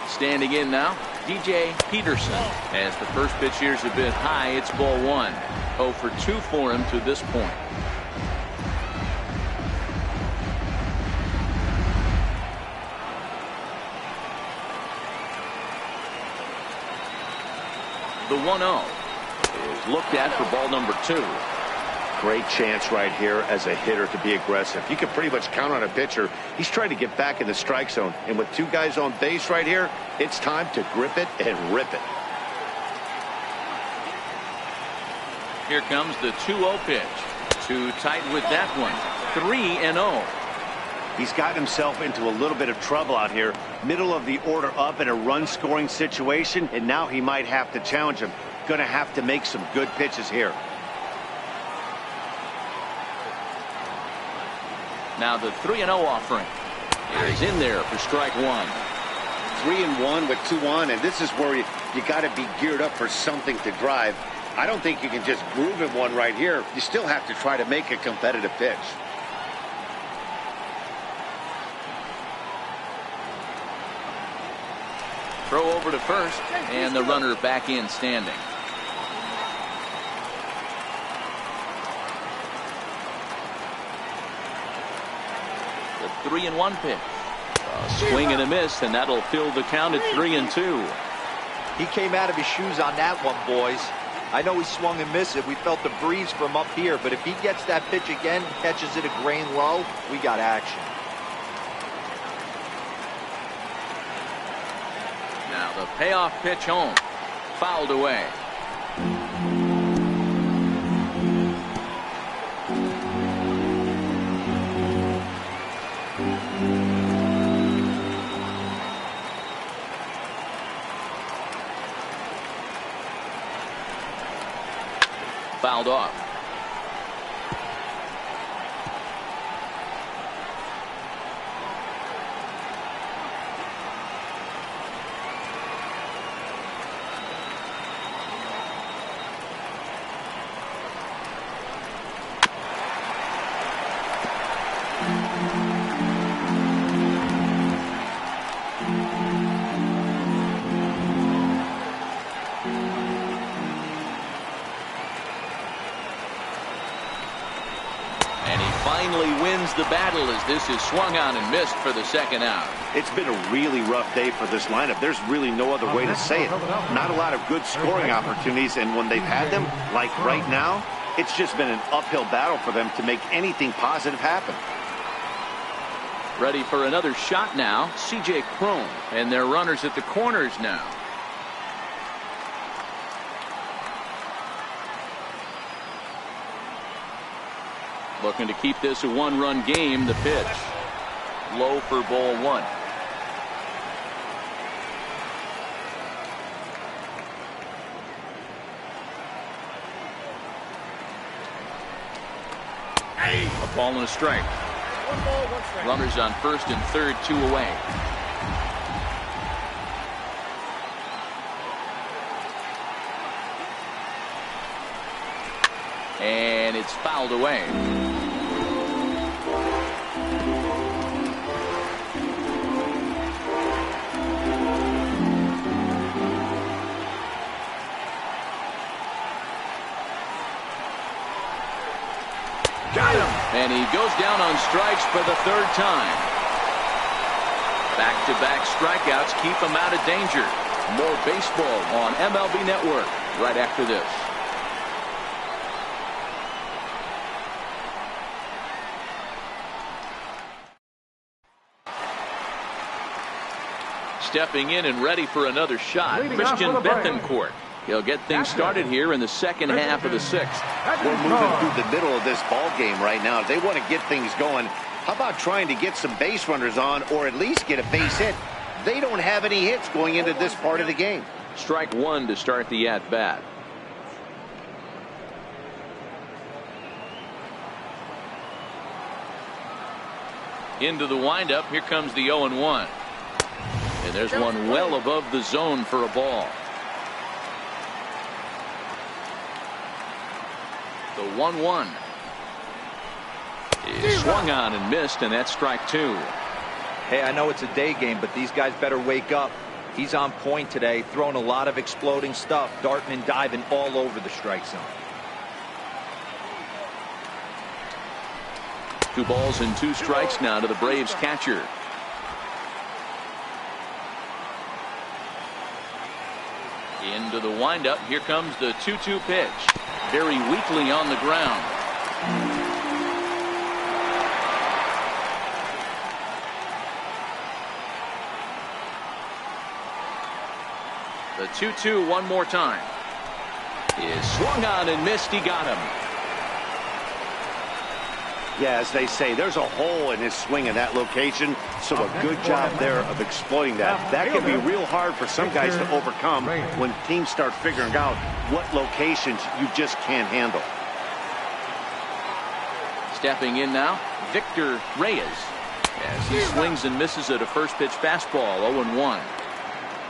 Standing in now, DJ Peterson. As the first pitch here's a bit high, it's ball one. 0-for-2 for him to this point. The 1-0 is looked at for ball number 2. Great chance right here as a hitter to be aggressive. You can pretty much count on a pitcher. He's trying to get back in the strike zone. And with two guys on base right here, it's time to grip it and rip it. Here comes the 2-0 pitch. Too tight with that one. 3-0. He's got himself into a little bit of trouble out here. Middle of the order up in a run-scoring situation, and now he might have to challenge him. Going to have to make some good pitches here. Now the 3-0 offering is in there for strike one. 3-1 with 2 on, and this is where you got to be geared up for something to drive. I don't think you can just groove in one right here. You still have to try to make a competitive pitch. Throw over to first, and the runner back in standing. The 3-1 pitch. A swing and a miss, and that'll fill the count at 3-2. He came out of his shoes on that one, boys. I know he swung and missed it. We felt the breeze from up here, but if he gets that pitch again, catches it a grain low, we got action. Now the payoff pitch home. Fouled away. Fouled off. Finally wins the battle as this is swung on and missed for the second out. It's been a really rough day for this lineup. There's really no other way to say it. Not a lot of good scoring opportunities, and when they've had them, like right now, it's just been an uphill battle for them to make anything positive happen. Ready for another shot now, C.J. Cron, and their runners at the corners now. Looking to keep this a one-run game. The pitch low for ball one. A ball and a strike. 1 ball, 1 strike. Runners on first and third, 2 away. And it's fouled away. Got him. And he goes down on strikes for the 3rd time. Back-to-back strikeouts keep him out of danger. More baseball on MLB Network right after this. Stepping in and ready for another shot, Leading off Christian for the Braves. Bethancourt. He'll get things started here in the second half of the 6th. We're moving through the middle of this ball game right now. If they want to get things going, how about trying to get some base runners on or at least get a base hit? They don't have any hits going into this part of the game. Strike 1 to start the at-bat. Into the windup. Here comes the 0-1. And there's one well above the zone for a ball. The 1-1 is swung on and missed, and that's strike 2. Hey, I know it's a day game, but these guys better wake up. He's on point today, throwing a lot of exploding stuff, darting and diving all over the strike zone. 2 balls and 2 strikes now to the Braves catcher. Into the windup. Here comes the 2-2 pitch. Very weakly on the ground. The 2-2 one more time. Is swung on and missed. He got him. Yeah, as they say, there's a hole in his swing in that location, so a good job there of exploiting that. That can be real hard for some guys to overcome when teams start figuring out what locations you just can't handle. Stepping in now, Victor Reyes, as he swings and misses at a first pitch fastball. 0-1.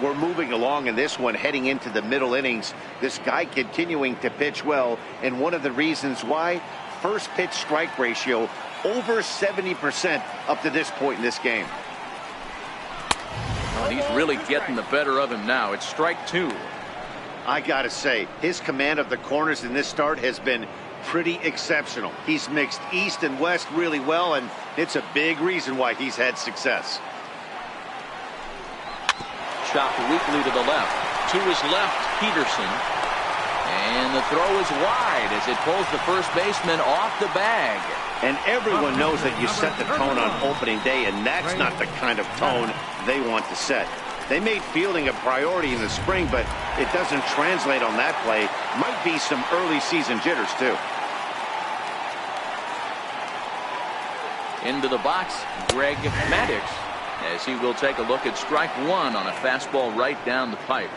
We're moving along in this one, heading into the middle innings. This guy continuing to pitch well, and one of the reasons why, first pitch strike ratio over 70% up to this point in this game. And he's really getting the better of him now. It's strike 2. I gotta say, his command of the corners in this start has been pretty exceptional. He's mixed east and west really well, and it's a big reason why he's had success. Chopped weakly to the left. To his left, Peterson. And the throw is wide as it pulls the first baseman off the bag. And everyone knows that you set the tone on opening day, and that's not the kind of tone they want to set. They made fielding a priority in the spring, but it doesn't translate on that play. Might be some early season jitters, too. Into the box, Greg Maddux, as he will take a look at strike 1 on a fastball right down the pipe.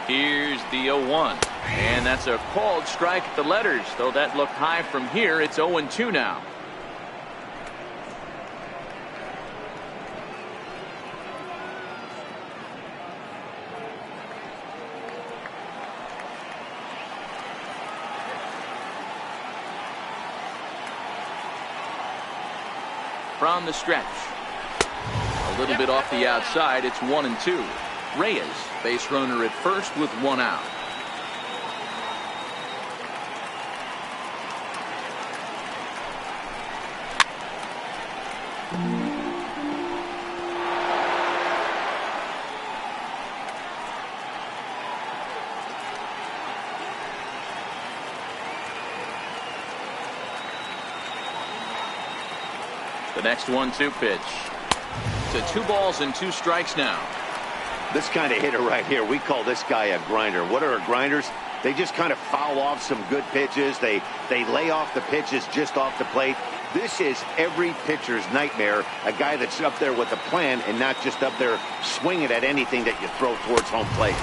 Here's the 0-1. And that's a called strike at the letters. Though that looked high from here, it's 0-2 now. From the stretch. A little bit off the outside. It's 1-2. Reyes, base runner at first with 1 out. The next 1-2 pitch. To 2 balls and 2 strikes now. This kind of hitter right here, we call this guy a grinder. What are grinders? They just kind of foul off some good pitches. They lay off the pitches just off the plate. This is every pitcher's nightmare, a guy that's up there with a plan and not just up there swinging at anything that you throw towards home plate.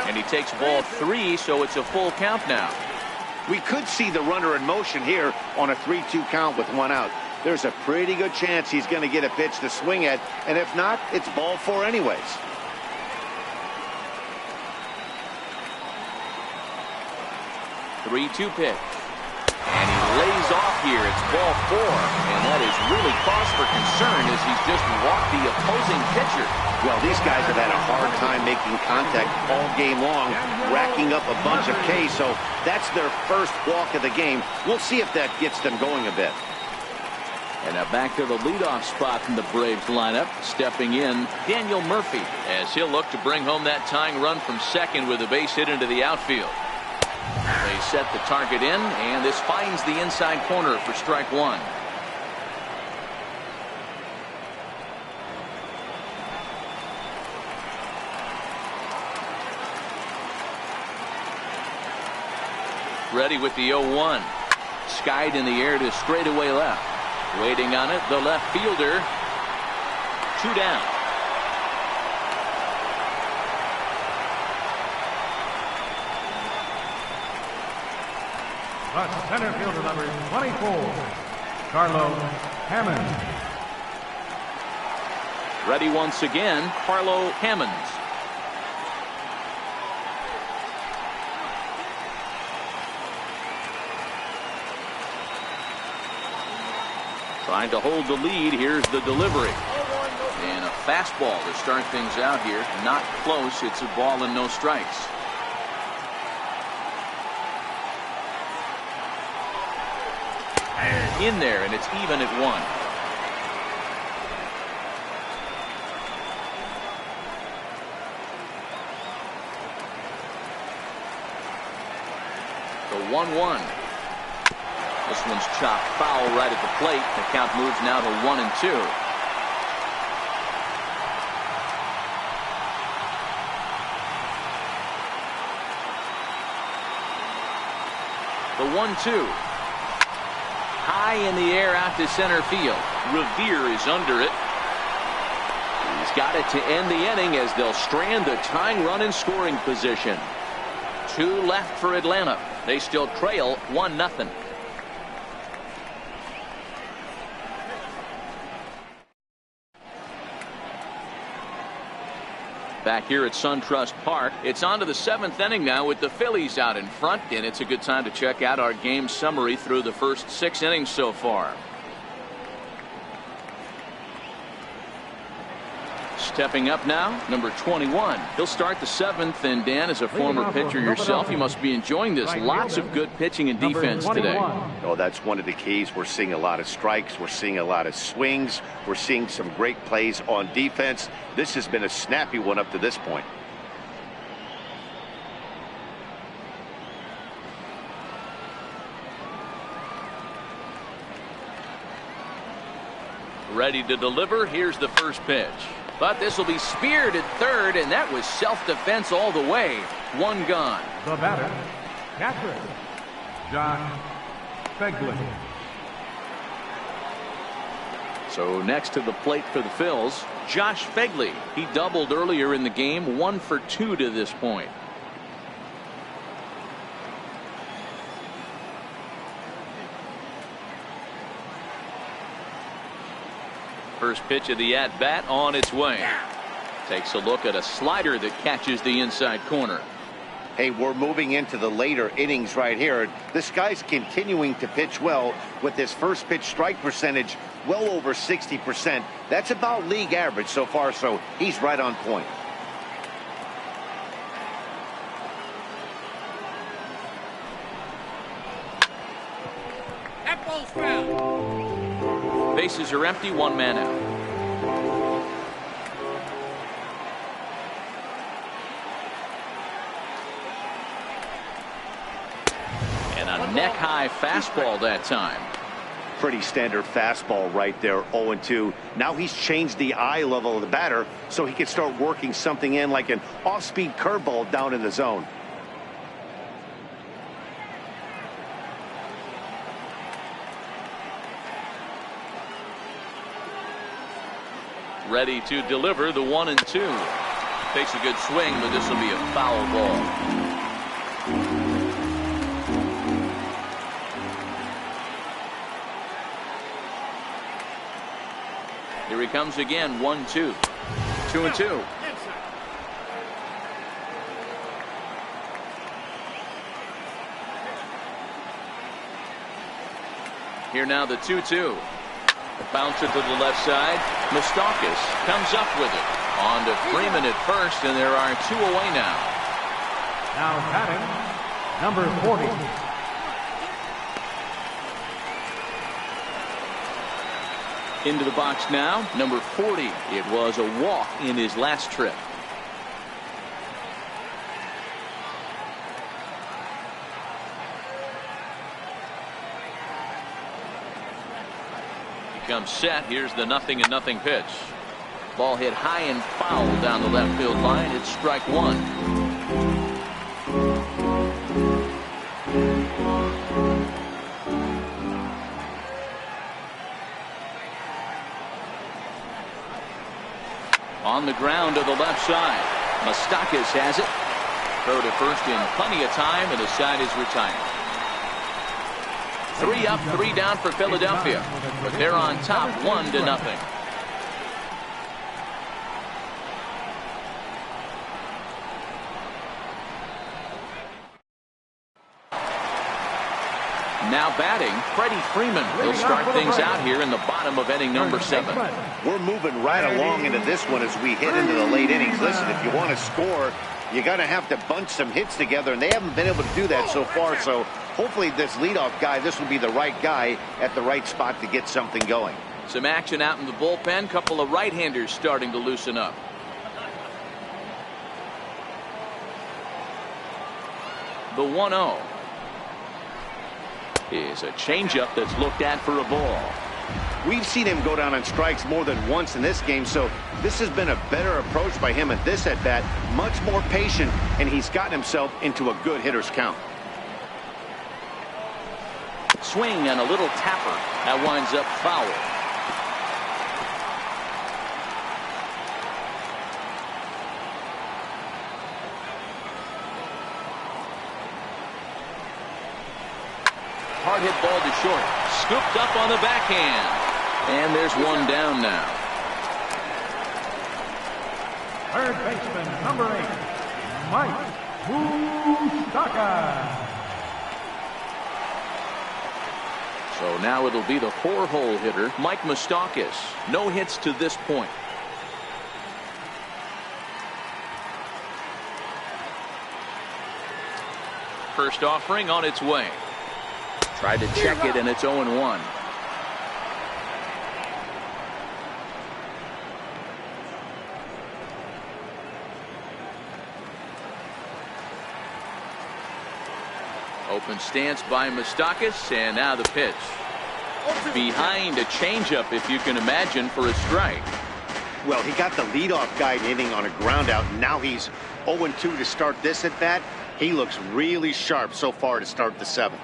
And he takes ball 3, so it's a full count now. We could see the runner in motion here on a 3-2 count with 1 out. There's a pretty good chance he's going to get a pitch to swing at, and if not, it's ball 4 anyways. Three-two pitch. And he lays off here. It's ball 4. And that is really cause for concern as he's just walked the opposing pitcher. Well, these guys have had a hard time making contact all game long, racking up a bunch of Ks, so that's their first walk of the game. We'll see if that gets them going a bit. And now back to the leadoff spot in the Braves lineup. Stepping in, Daniel Murphy, as he'll look to bring home that tying run from second with a base hit into the outfield. They set the target in, and this finds the inside corner for strike 1. Ready with the 0-1. Skied in the air to straightaway left. Waiting on it, the left fielder. 2 down. But center fielder number 24, Carlo Hammond. Ready once again, Carlo Hammonds. Trying to hold the lead. Here's the delivery. And a fastball to start things out here. Not close. It's a ball and no strikes. In there, and it's even at 1. The 1-1. This one's chopped foul right at the plate. The count moves now to 1-2. The 1-2. High in the air out to center field. Revere is under it. He's got it to end the inning as they'll strand the tying run in scoring position. 2 left for Atlanta. They still trail 1-0. Back here at SunTrust Park, it's on to the 7th inning now with the Phillies out in front, and it's a good time to check out our game summary through the first 6 innings so far. Stepping up now, number 21. He'll start the 7th, and Dan, as a former pitcher yourself, you must be enjoying this. Lots of good pitching and defense today. Oh, that's one of the keys. We're seeing a lot of strikes. We're seeing a lot of swings. We're seeing some great plays on defense. This has been a snappy one up to this point. Ready to deliver. Here's the first pitch. But this will be speared at third, and that was self-defense all the way. 1 gone. The batter, catcher, Josh Phegley. So next to the plate for the Phils, Josh Phegley. He doubled earlier in the game, 1 for 2 to this point. First pitch of the at-bat on its way. Takes a look at a slider that catches the inside corner. Hey, we're moving into the later innings right here. This guy's continuing to pitch well with his first pitch strike percentage well over 60%. That's about league average so far, so he's right on point. That ball's foul. Bases are empty, 1 man out. And a neck-high fastball that time. Pretty standard fastball right there, 0-2. Now he's changed the eye level of the batter so he can start working something in like an off-speed curveball down in the zone. ready to deliver the 1-2. Takes a good swing, but this will be a foul ball. Here he comes again. 1-2. 2-2. Here now the 2-2. Bounce it to the left side. Moustakas comes up with it. On to Freeman at first, and there are 2 away now. Now batting, number 40. Into the box now, number 40. It was a walk in his last trip. Comes set. Here's the 0-0 pitch. Ball hit high and foul down the left field line. It's strike 1. On the ground to the left side. Moustakas has it. Throw to first in plenty of time, and the side is retired. 3 up, 3 down for Philadelphia, but they're on top 1-0. Now batting, Freddie Freeman. He'll start things out here in the bottom of inning number 7. We're moving right along into this one as we hit into the late innings. Listen, if you want to score, you got to have to bunch some hits together, and they haven't been able to do that so far. So hopefully this leadoff guy, this will be the right guy at the right spot to get something going. Some action out in the bullpen. Couple of right-handers starting to loosen up. The 1-0 is a changeup that's looked at for a ball. We've seen him go down on strikes more than once in this game, so this has been a better approach by him at this at-bat. Much more patient, and he's gotten himself into a good hitter's count. Swing and a little tapper. That winds up foul. Hard hit ball to short. Scooped up on the backhand. And there's 1 down now. Third baseman, number 8, Mike Moustakas. So now it'll be the 4-hole hitter, Mike Moustakas. No hits to this point. First offering on its way. Tried to check it, and it's 0-1. Open stance by Moustakas, and now the pitch. Behind a changeup, if you can imagine, for a strike. Well, he got the leadoff guy hitting on a ground out. Now he's 0-2 to start this at bat. He looks really sharp so far to start the 7th.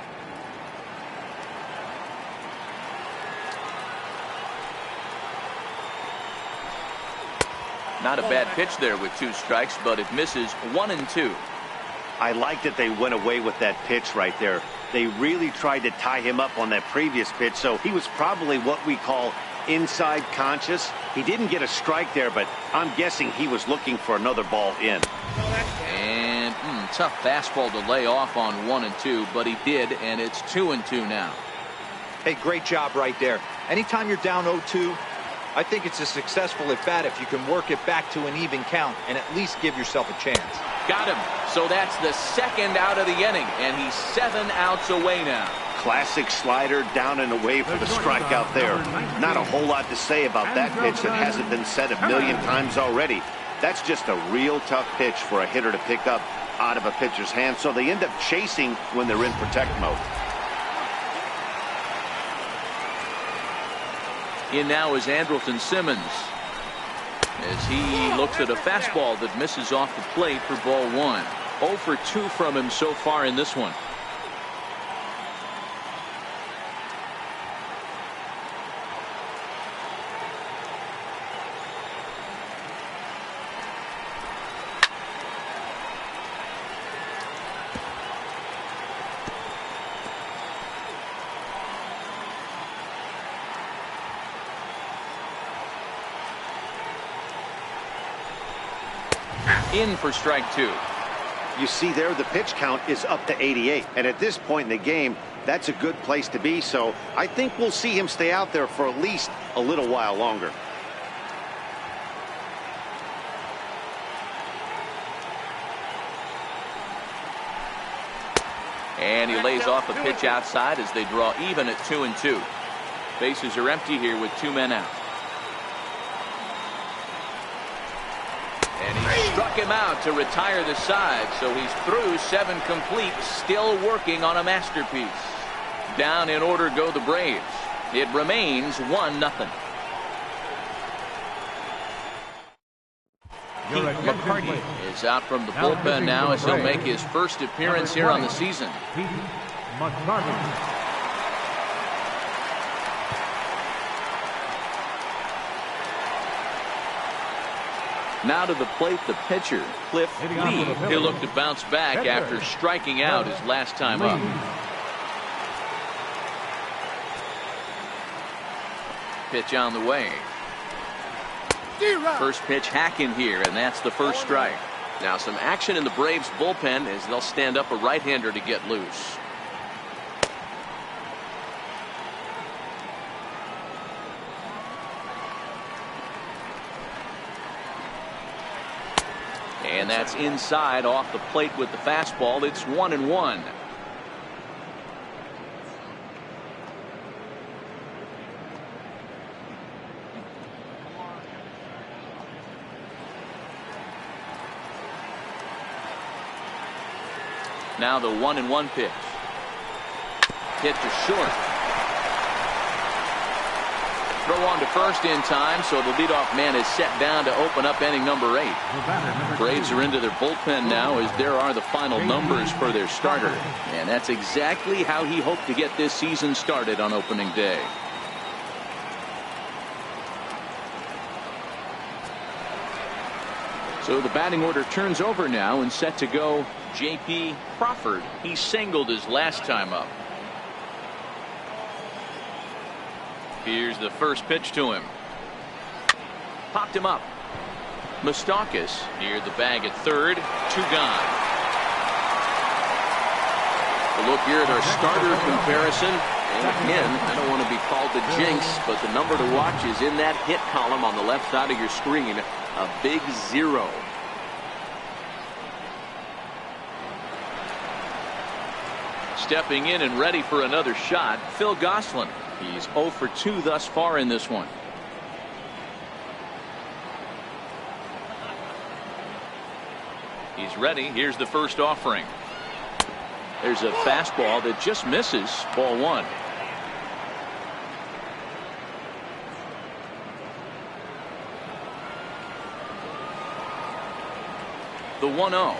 Not a bad pitch there with 2 strikes, but it misses. 1-2. I like that they went away with that pitch right there. They really tried to tie him up on that previous pitch, so he was probably what we call inside conscious. He didn't get a strike there, but I'm guessing he was looking for another ball in. And tough fastball to lay off on 1-2, but he did, and it's 2-2 now. Hey, great job right there. Anytime you're down 0-2, I think it's a successful at bat if you can work it back to an even count and at least give yourself a chance. Got him. So that's the 2nd out of the inning, and he's 7 outs away now. Classic slider down and away for the strikeout there. Not a whole lot to say about that pitch that hasn't been said a million times already. That's just a real tough pitch for a hitter to pick up out of a pitcher's hand, so they end up chasing when they're in protect mode. In now is Andrelton Simmons, as he looks at a fastball that misses off the plate for ball 1. 0 for 2 from him so far in this one. In for strike 2. You see there, the pitch count is up to 88. And at this point in the game, that's a good place to be. So I think we'll see him stay out there for at least a little while longer. And he lays off a pitch outside as they draw even at 2-2. Bases are empty here with 2 men out. And he struck him out to retire the side, so he's through 7 complete, still working on a masterpiece. Down in order go the Braves. It remains 1-0. Pete McCarty is out from the bullpen now as he'll make his first appearance here on the season. Pete McCarty. Now to the plate, the pitcher, Cliff Lee. He'll look to bounce back after striking out his last time up. Pitch on the way. First pitch hacking here, and that's the first strike. Now some action in the Braves bullpen as they'll stand up a right-hander to get loose. And that's inside off the plate with the fastball. It's 1-1. Now the 1-1 pitch. Hit to short. Throw on to first in time, so the leadoff man is set down to open up inning number 8. Braves are into their bullpen now as there are the final numbers for their starter. And that's exactly how he hoped to get this season started on opening day. So the batting order turns over now and set to go J.P. Crawford. He singled his last time up. Here's the first pitch to him. Popped him up. Moustakas near the bag at third. 2 gone. A look here at our starter comparison. And again, I don't want to be called the jinx, but the number to watch is in that hit column on the left side of your screen. A big 0. Stepping in and ready for another shot, Phil Gosselin. He's 0 for 2 thus far in this one. He's ready. Here's the first offering. There's a fastball that just misses. Ball 1. The 1-0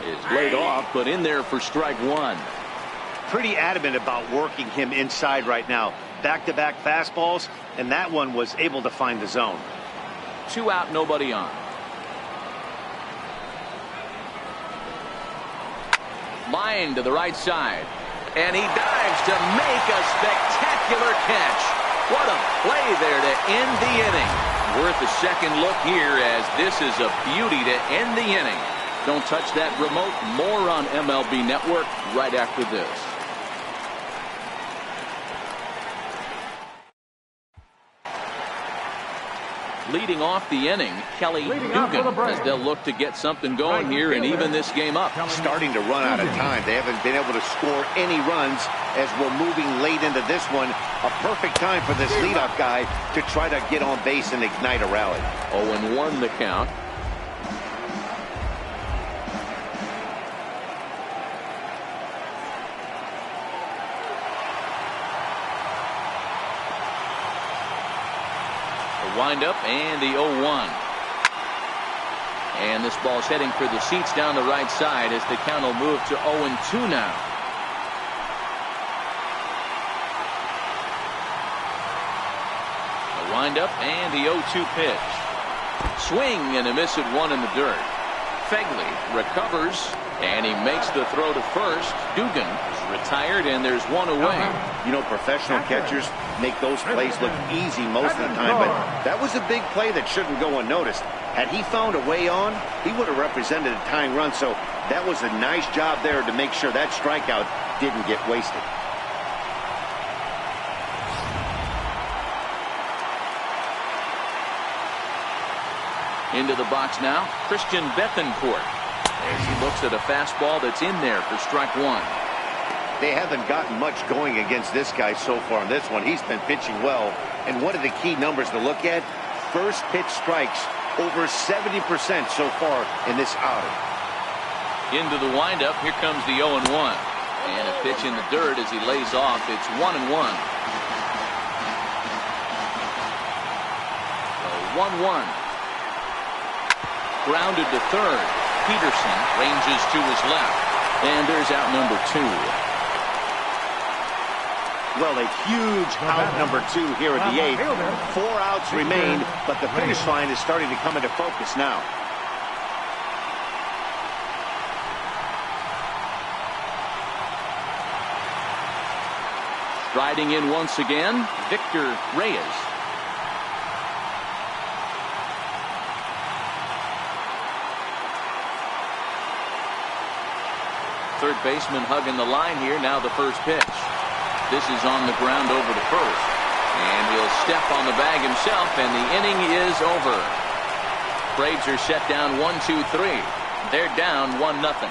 is laid off, but in there for strike 1. Pretty adamant about working him inside right now. Back-to-back fastballs, and that one was able to find the zone. 2 out, nobody on. Line to the right side, and he dives to make a spectacular catch. What a play there to end the inning. Worth a second look here, as this is a beauty to end the inning. Don't touch that remote. More on MLB Network right after this. Leading off the inning, Kelly Dugan, as they'll look to get something going here and even this game up. Starting to run out of time. They haven't been able to score any runs as we're moving late into this one. A perfect time for this leadoff guy to try to get on base and ignite a rally. 0-1 the count. Wind-up and the 0-1. And this ball's heading for the seats down the right side as the count will move to 0-2 now. A wind-up and the 0-2 pitch. Swing and a miss at 1 in the dirt. Fegley recovers, and he makes the throw to first. Dugan is retired, and there's one away. You know, professional catchers make those plays look easy most of the time, but that was a big play that shouldn't go unnoticed. Had he found a way on, he would have represented a tying run, so that was a nice job there to make sure that strikeout didn't get wasted. Into the box now, Christian Bethancourt, as he looks at a fastball that's in there for strike one. They haven't gotten much going against this guy so far in this one. He's been pitching well, and one of the key numbers to look at, first pitch strikes over 70% so far in this outing. Into the windup, here comes the 0-1. And a pitch in the dirt as he lays off. It's 1-1. The 1-1. Grounded to third. Peterson ranges to his left. And there's out number 2. Well, a huge out number 2 here at the 8th. 4 outs remain, but the finish line is starting to come into focus now. Striding in once again, Victor Reyes. Third baseman hugging the line here. Now the first pitch. This is on the ground over to first. And he'll step on the bag himself, and the inning is over. Braves are set down 1-2-3. They're down 1-0.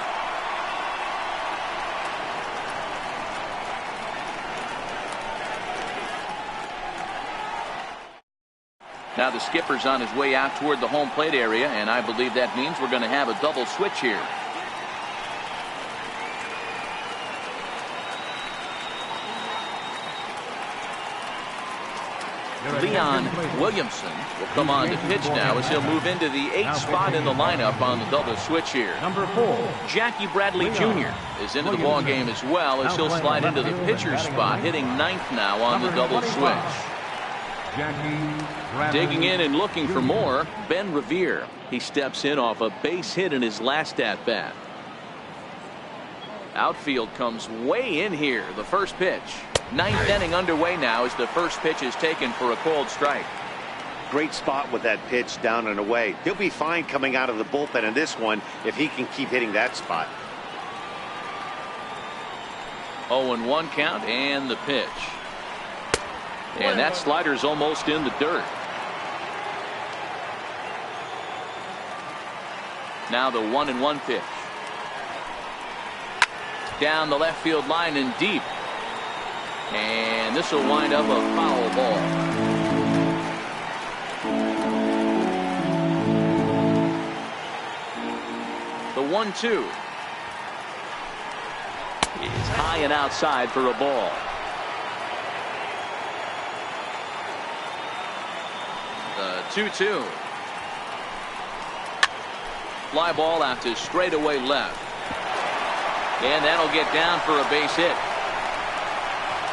Now the skipper's on his way out toward the home plate area, and I believe that means we're going to have a double switch here. Leon Williamson will come on to pitch now as he'll move into the 8th spot in the lineup on the double switch here. Number 4. Jackie Bradley Jr. is into the ball game as well as he'll slide into the pitcher's spot, hitting 9th now on the double switch. Digging in and looking for more, Ben Revere. He steps in off a base hit in his last at-bat. Outfield comes way in here. The first pitch. 9th inning underway now as the first pitch is taken for a cold strike. Great spot with that pitch down and away. He'll be fine coming out of the bullpen in this one if he can keep hitting that spot. 0-1 count and the pitch. And that slider's almost in the dirt. Now the 1-1 pitch. Down the left field line and deep. And this will wind up a foul ball. The 1-2 is high and outside for a ball. The 2-2. Fly ball out to straightaway left. And that'll get down for a base hit.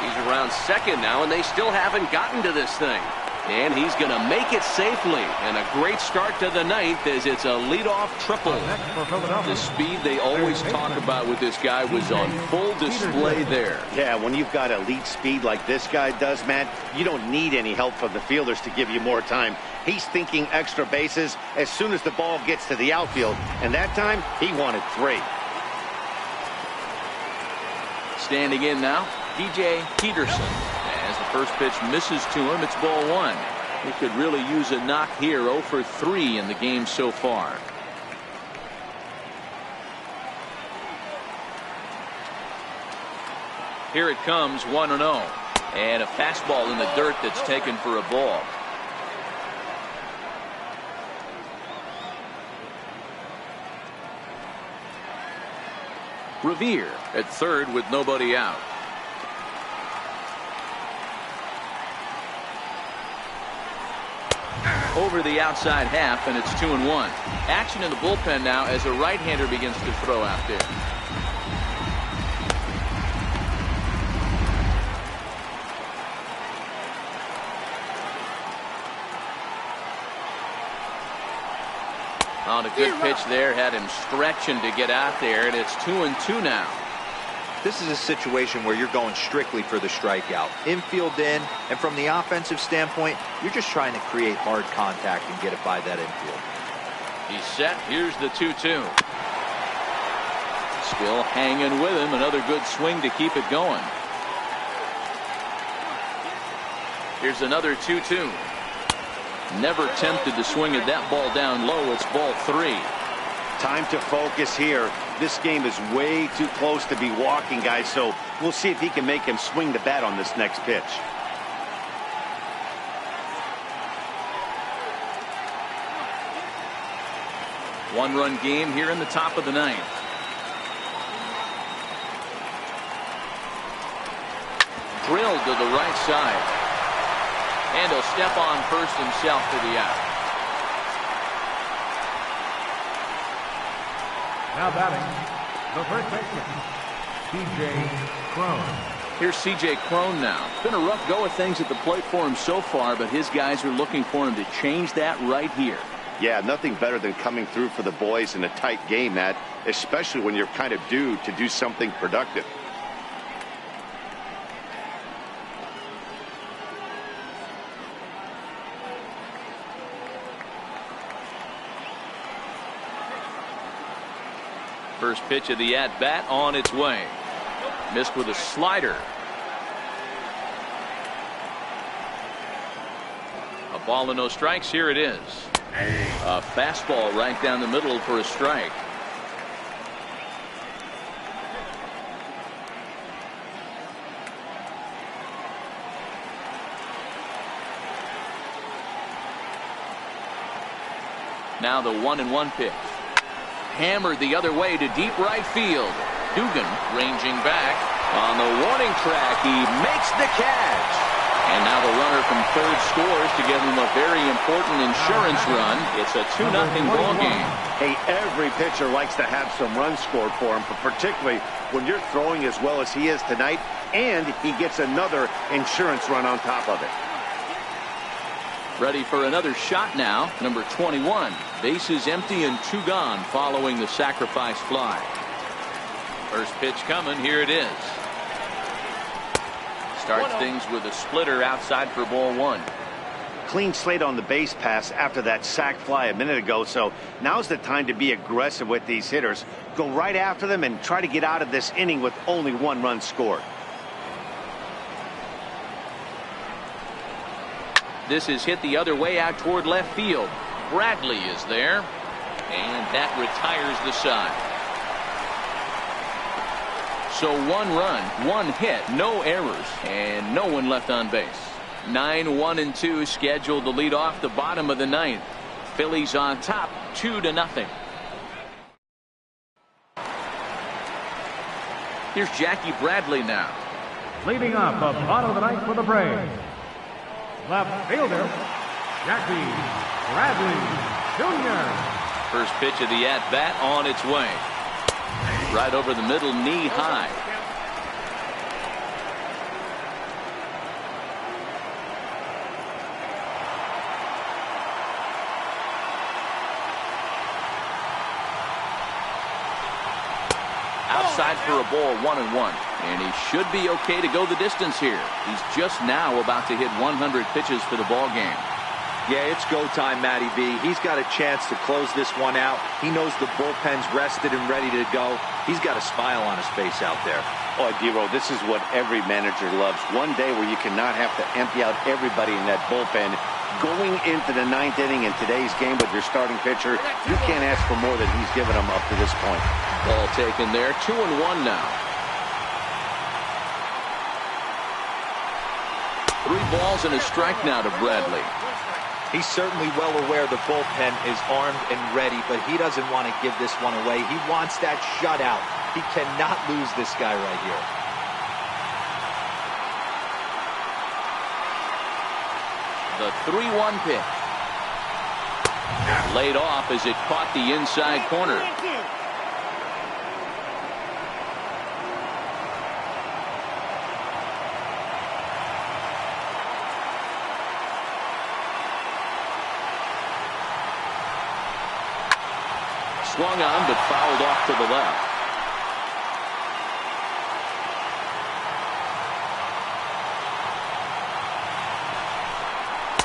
He's around second now, and they still haven't gotten to this thing. And he's going to make it safely. And a great start to the ninth as it's a leadoff triple. The speed they always talk about with this guy was on full display there. Yeah, when you've got elite speed like this guy does, Matt, you don't need any help from the fielders to give you more time. He's thinking extra bases as soon as the ball gets to the outfield. And that time, he wanted 3. Standing in now, DJ Peterson. As the first pitch misses to him, it's ball 1. He could really use a knock here. 0 for 3 in the game so far. Here it comes, 1-0. And a fastball in the dirt that's taken for a ball. Revere at third with nobody out. Over the outside half, and it's 2-1. Action in the bullpen now as a right-hander begins to throw out there. On a good pitch there, had him stretching to get out there, and it's 2-2 now. This is a situation where you're going strictly for the strikeout. Infield in, and from the offensive standpoint, you're just trying to create hard contact and get it by that infield. He's set. Here's the 2-2. Still hanging with him. Another good swing to keep it going. Here's another 2-2. Never tempted to swing at that ball down low. It's ball 3. Time to focus here. This game is way too close to be walking, guys, so we'll see if he can make him swing the bat on this next pitch. One-run game here in the top of the 9th. Drilled to the right side. And he'll step on first himself for the out. Now batting, the first baseman, C.J. Cron. Here's C.J. Cron now. It's been a rough go of things at the plate for him so far, but his guys are looking for him to change that right here. Yeah, nothing better than coming through for the boys in a tight game, Matt, especially when you're kind of due to do something productive. First pitch of the at-bat on its way. Missed with a slider. A ball and no strikes. Here it is. A fastball right down the middle for a strike. Now the 1-1 pitch. Hammered the other way to deep right field. Dugan ranging back on the warning track. He makes the catch. And now the runner from third scores to give him a very important insurance run. It's a 2-0 ball game. Hey, every pitcher likes to have some runs scored for him, but particularly when you're throwing as well as he is tonight, and he gets another insurance run on top of it. Ready for another shot now. Number 21. Bases empty and 2 gone following the sacrifice fly. First pitch coming. Here it is. Starts things with a splitter outside for ball 1. Clean slate on the base pass after that sac fly a minute ago, so now's the time to be aggressive with these hitters. Go right after them and try to get out of this inning with only 1 run scored. This is hit the other way out toward left field. Bradley is there, and that retires the side. So 1 run, 1 hit, no errors, and no one left on base. 9-1-2 scheduled to lead off the bottom of the 9th. Phillies on top, 2-0. Here's Jackie Bradley now. Leading off the bottom of the 9th for the Braves, left fielder, Jackie Bradley Jr. First pitch of the at-bat on its way. Right over the middle, knee high. Outside for a ball, 1-1. And he should be okay to go the distance here. He's just now about to hit 100 pitches for the ball game. Yeah, it's go time, Matty B. He's got a chance to close this one out. He knows the bullpen's rested and ready to go. He's got a smile on his face out there. Oh, D-Row, this is what every manager loves. One day where you cannot have to empty out everybody in that bullpen. Going into the 9th inning in today's game with your starting pitcher, you can't ask for more than he's given them up to this point. Ball taken there, 2-1 now. 3 balls and a strike now to Bradley. He's certainly well aware the bullpen is armed and ready, but he doesn't want to give this one away. He wants that shutout. He cannot lose this guy right here. The 3-1 pitch. Laid off as it caught the inside corner. swung on but fouled off to the left.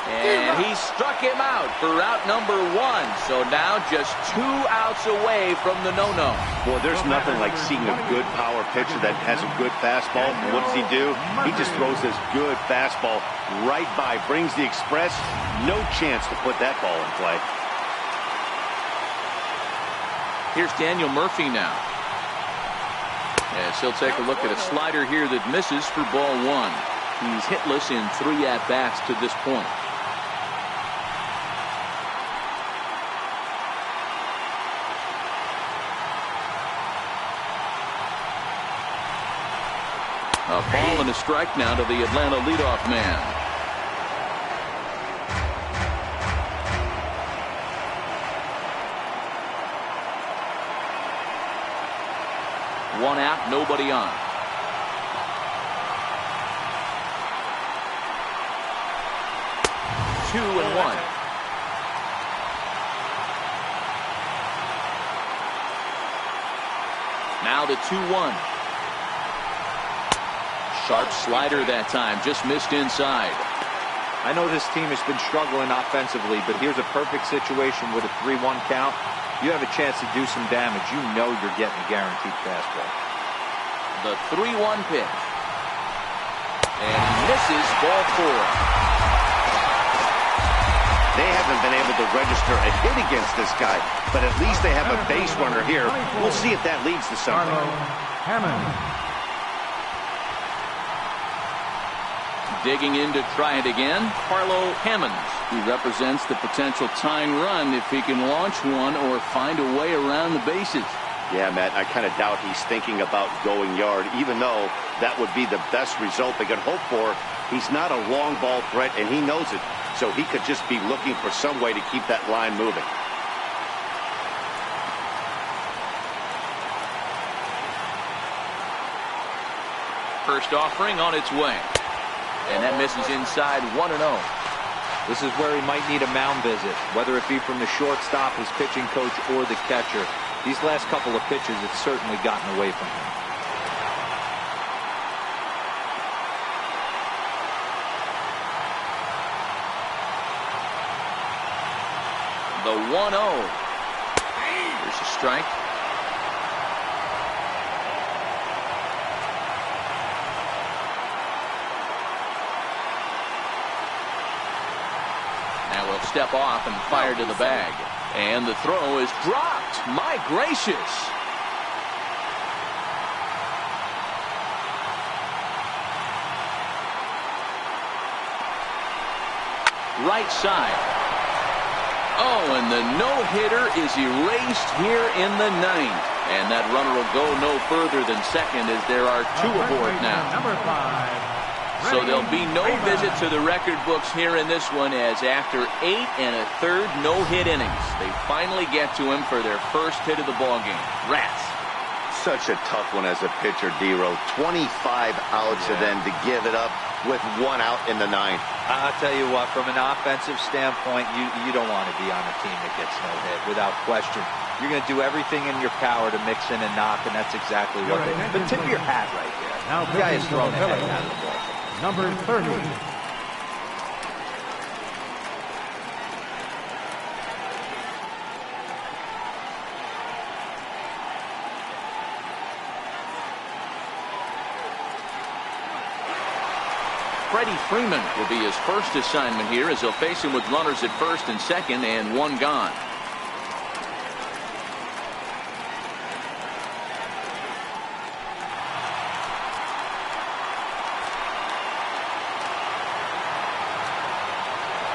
And he struck him out for out number 1. So now just 2 outs away from the no-no. Well, there's nothing like seeing a good power pitcher that has a good fastball. What does he do? He just throws this good fastball right by, brings the express. No chance to put that ball in play. Here's Daniel Murphy now. As he'll take a look at a slider here that misses for ball 1. He's hitless in 3 at-bats to this point. A ball and a strike now to the Atlanta leadoff man. One out, nobody on. Two and one. Now the 2-1. Sharp slider that time, just missed inside. I know this team has been struggling offensively, but here's a perfect situation with a 3-1 count. You have a chance to do some damage. You know you're getting a guaranteed fastball. The 3-1 pitch. And misses ball 4. They haven't been able to register a hit against this guy, but at least they have a base runner here. We'll see if that leads to something. Hammond. Digging in to try it again, Carlo Hammonds. He represents the potential tying run if he can launch one or find a way around the bases. Yeah, Matt, I kind of doubt he's thinking about going yard, even though that would be the best result they could hope for. He's not a long ball threat, and he knows it, so he could just be looking for some way to keep that line moving. First offering on its way. And that misses inside 1-0. This is where he might need a mound visit, whether it be from the shortstop, his pitching coach, or the catcher. These last couple of pitches have certainly gotten away from him. The 1-0. There's a strike. Step off and fire to the bag. And the throw is dropped. My gracious. Right side. Oh, and the no-hitter is erased here in the 9th. And that runner will go no further than second as there are 2 aboard now. Number 5. So there'll be no visit to the record books here in this one, as after 8 1/3 no-hit innings, they finally get to him for their first hit of the ballgame. Rats. Such a tough one as a pitcher, D-Row. 25 outs and then to give it up with 1 out in the 9th. I'll tell you what, from an offensive standpoint, you don't want to be on a team that gets no hit, without question. You're going to do everything in your power to mix in and knock, and that's exactly what they do. But tip your hat right there. Now the guy has thrown the heck Phillies. out of the ball. Number 30. Freddie Freeman will be his first assignment here, as he'll face him with runners at first and second and 1 gone.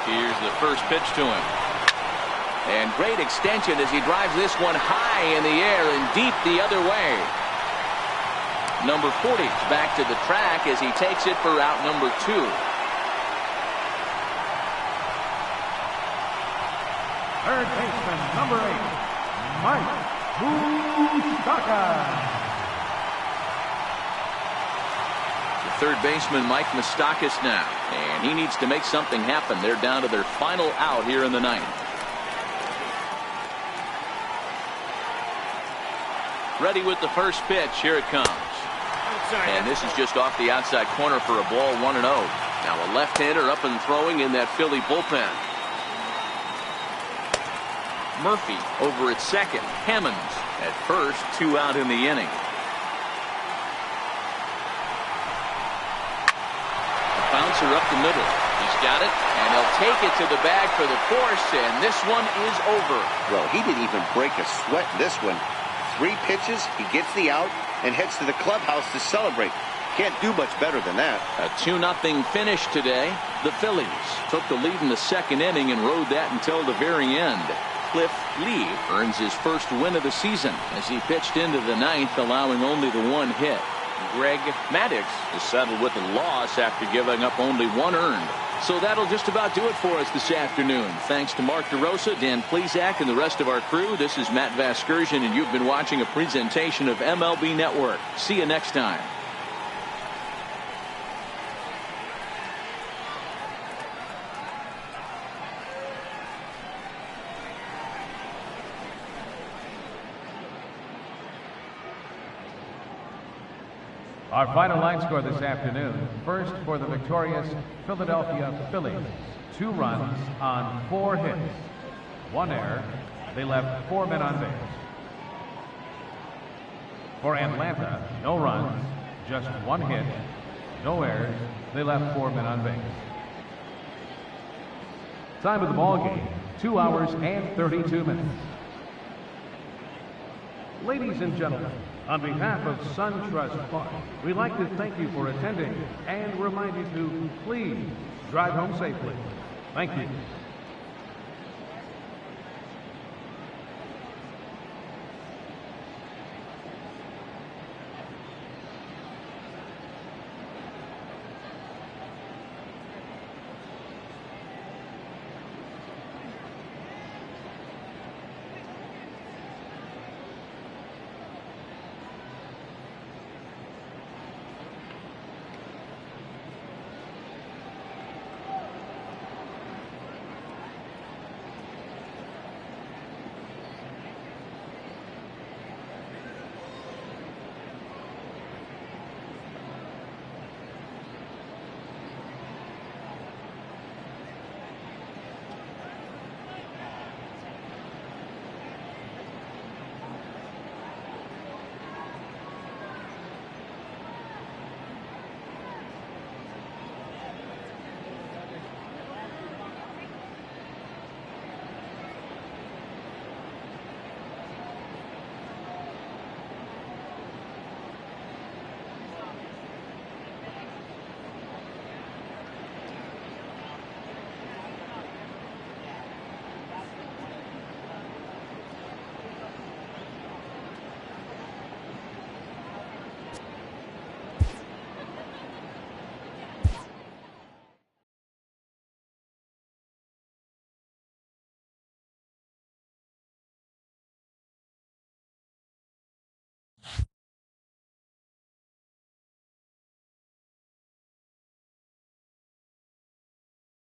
Here's the first pitch to him. And great extension as he drives this one high in the air and deep the other way. Number 40 back to the track as he takes it for out number 2. Third baseman, number 8, Mike Moustakas. Third baseman Mike Moustakas now, and he needs to make something happen. They're down to their final out here in the 9th. Ready with the first pitch. Here it comes. And this is just off the outside corner for a ball, 1-0. Now a left-hander up and throwing in that Philly bullpen. Murphy over at second. Hammonds at first, 2 out in the inning. The bouncer up the middle. He's got it, and he'll take it to the bag for the force, and this one is over. Well, he didn't even break a sweat in this one. 3 pitches, he gets the out, and heads to the clubhouse to celebrate. Can't do much better than that. A 2-0 finish today. The Phillies took the lead in the second inning and rode that until the very end. Cliff Lee earns his first win of the season as he pitched into the 9th, allowing only the 1 hit. Greg Maddux is settled with a loss after giving up only 1 earned. So that'll just about do it for us this afternoon. Thanks to Mark DeRosa, Dan Plesac, and the rest of our crew. This is Matt Vasgersian, and you've been watching a presentation of MLB Network. See you next time. Our final line score this afternoon. First for the victorious Philadelphia Phillies. 2 runs on 4 hits. 1 error. They left 4 men on base. For Atlanta, no runs, just 1 hit. No errors. They left 4 men on base. Time of the ball game, 2 hours and 32 minutes. Ladies and gentlemen, on behalf of SunTrust Park, we'd like to thank you for attending and remind you to please drive home safely. Thank you.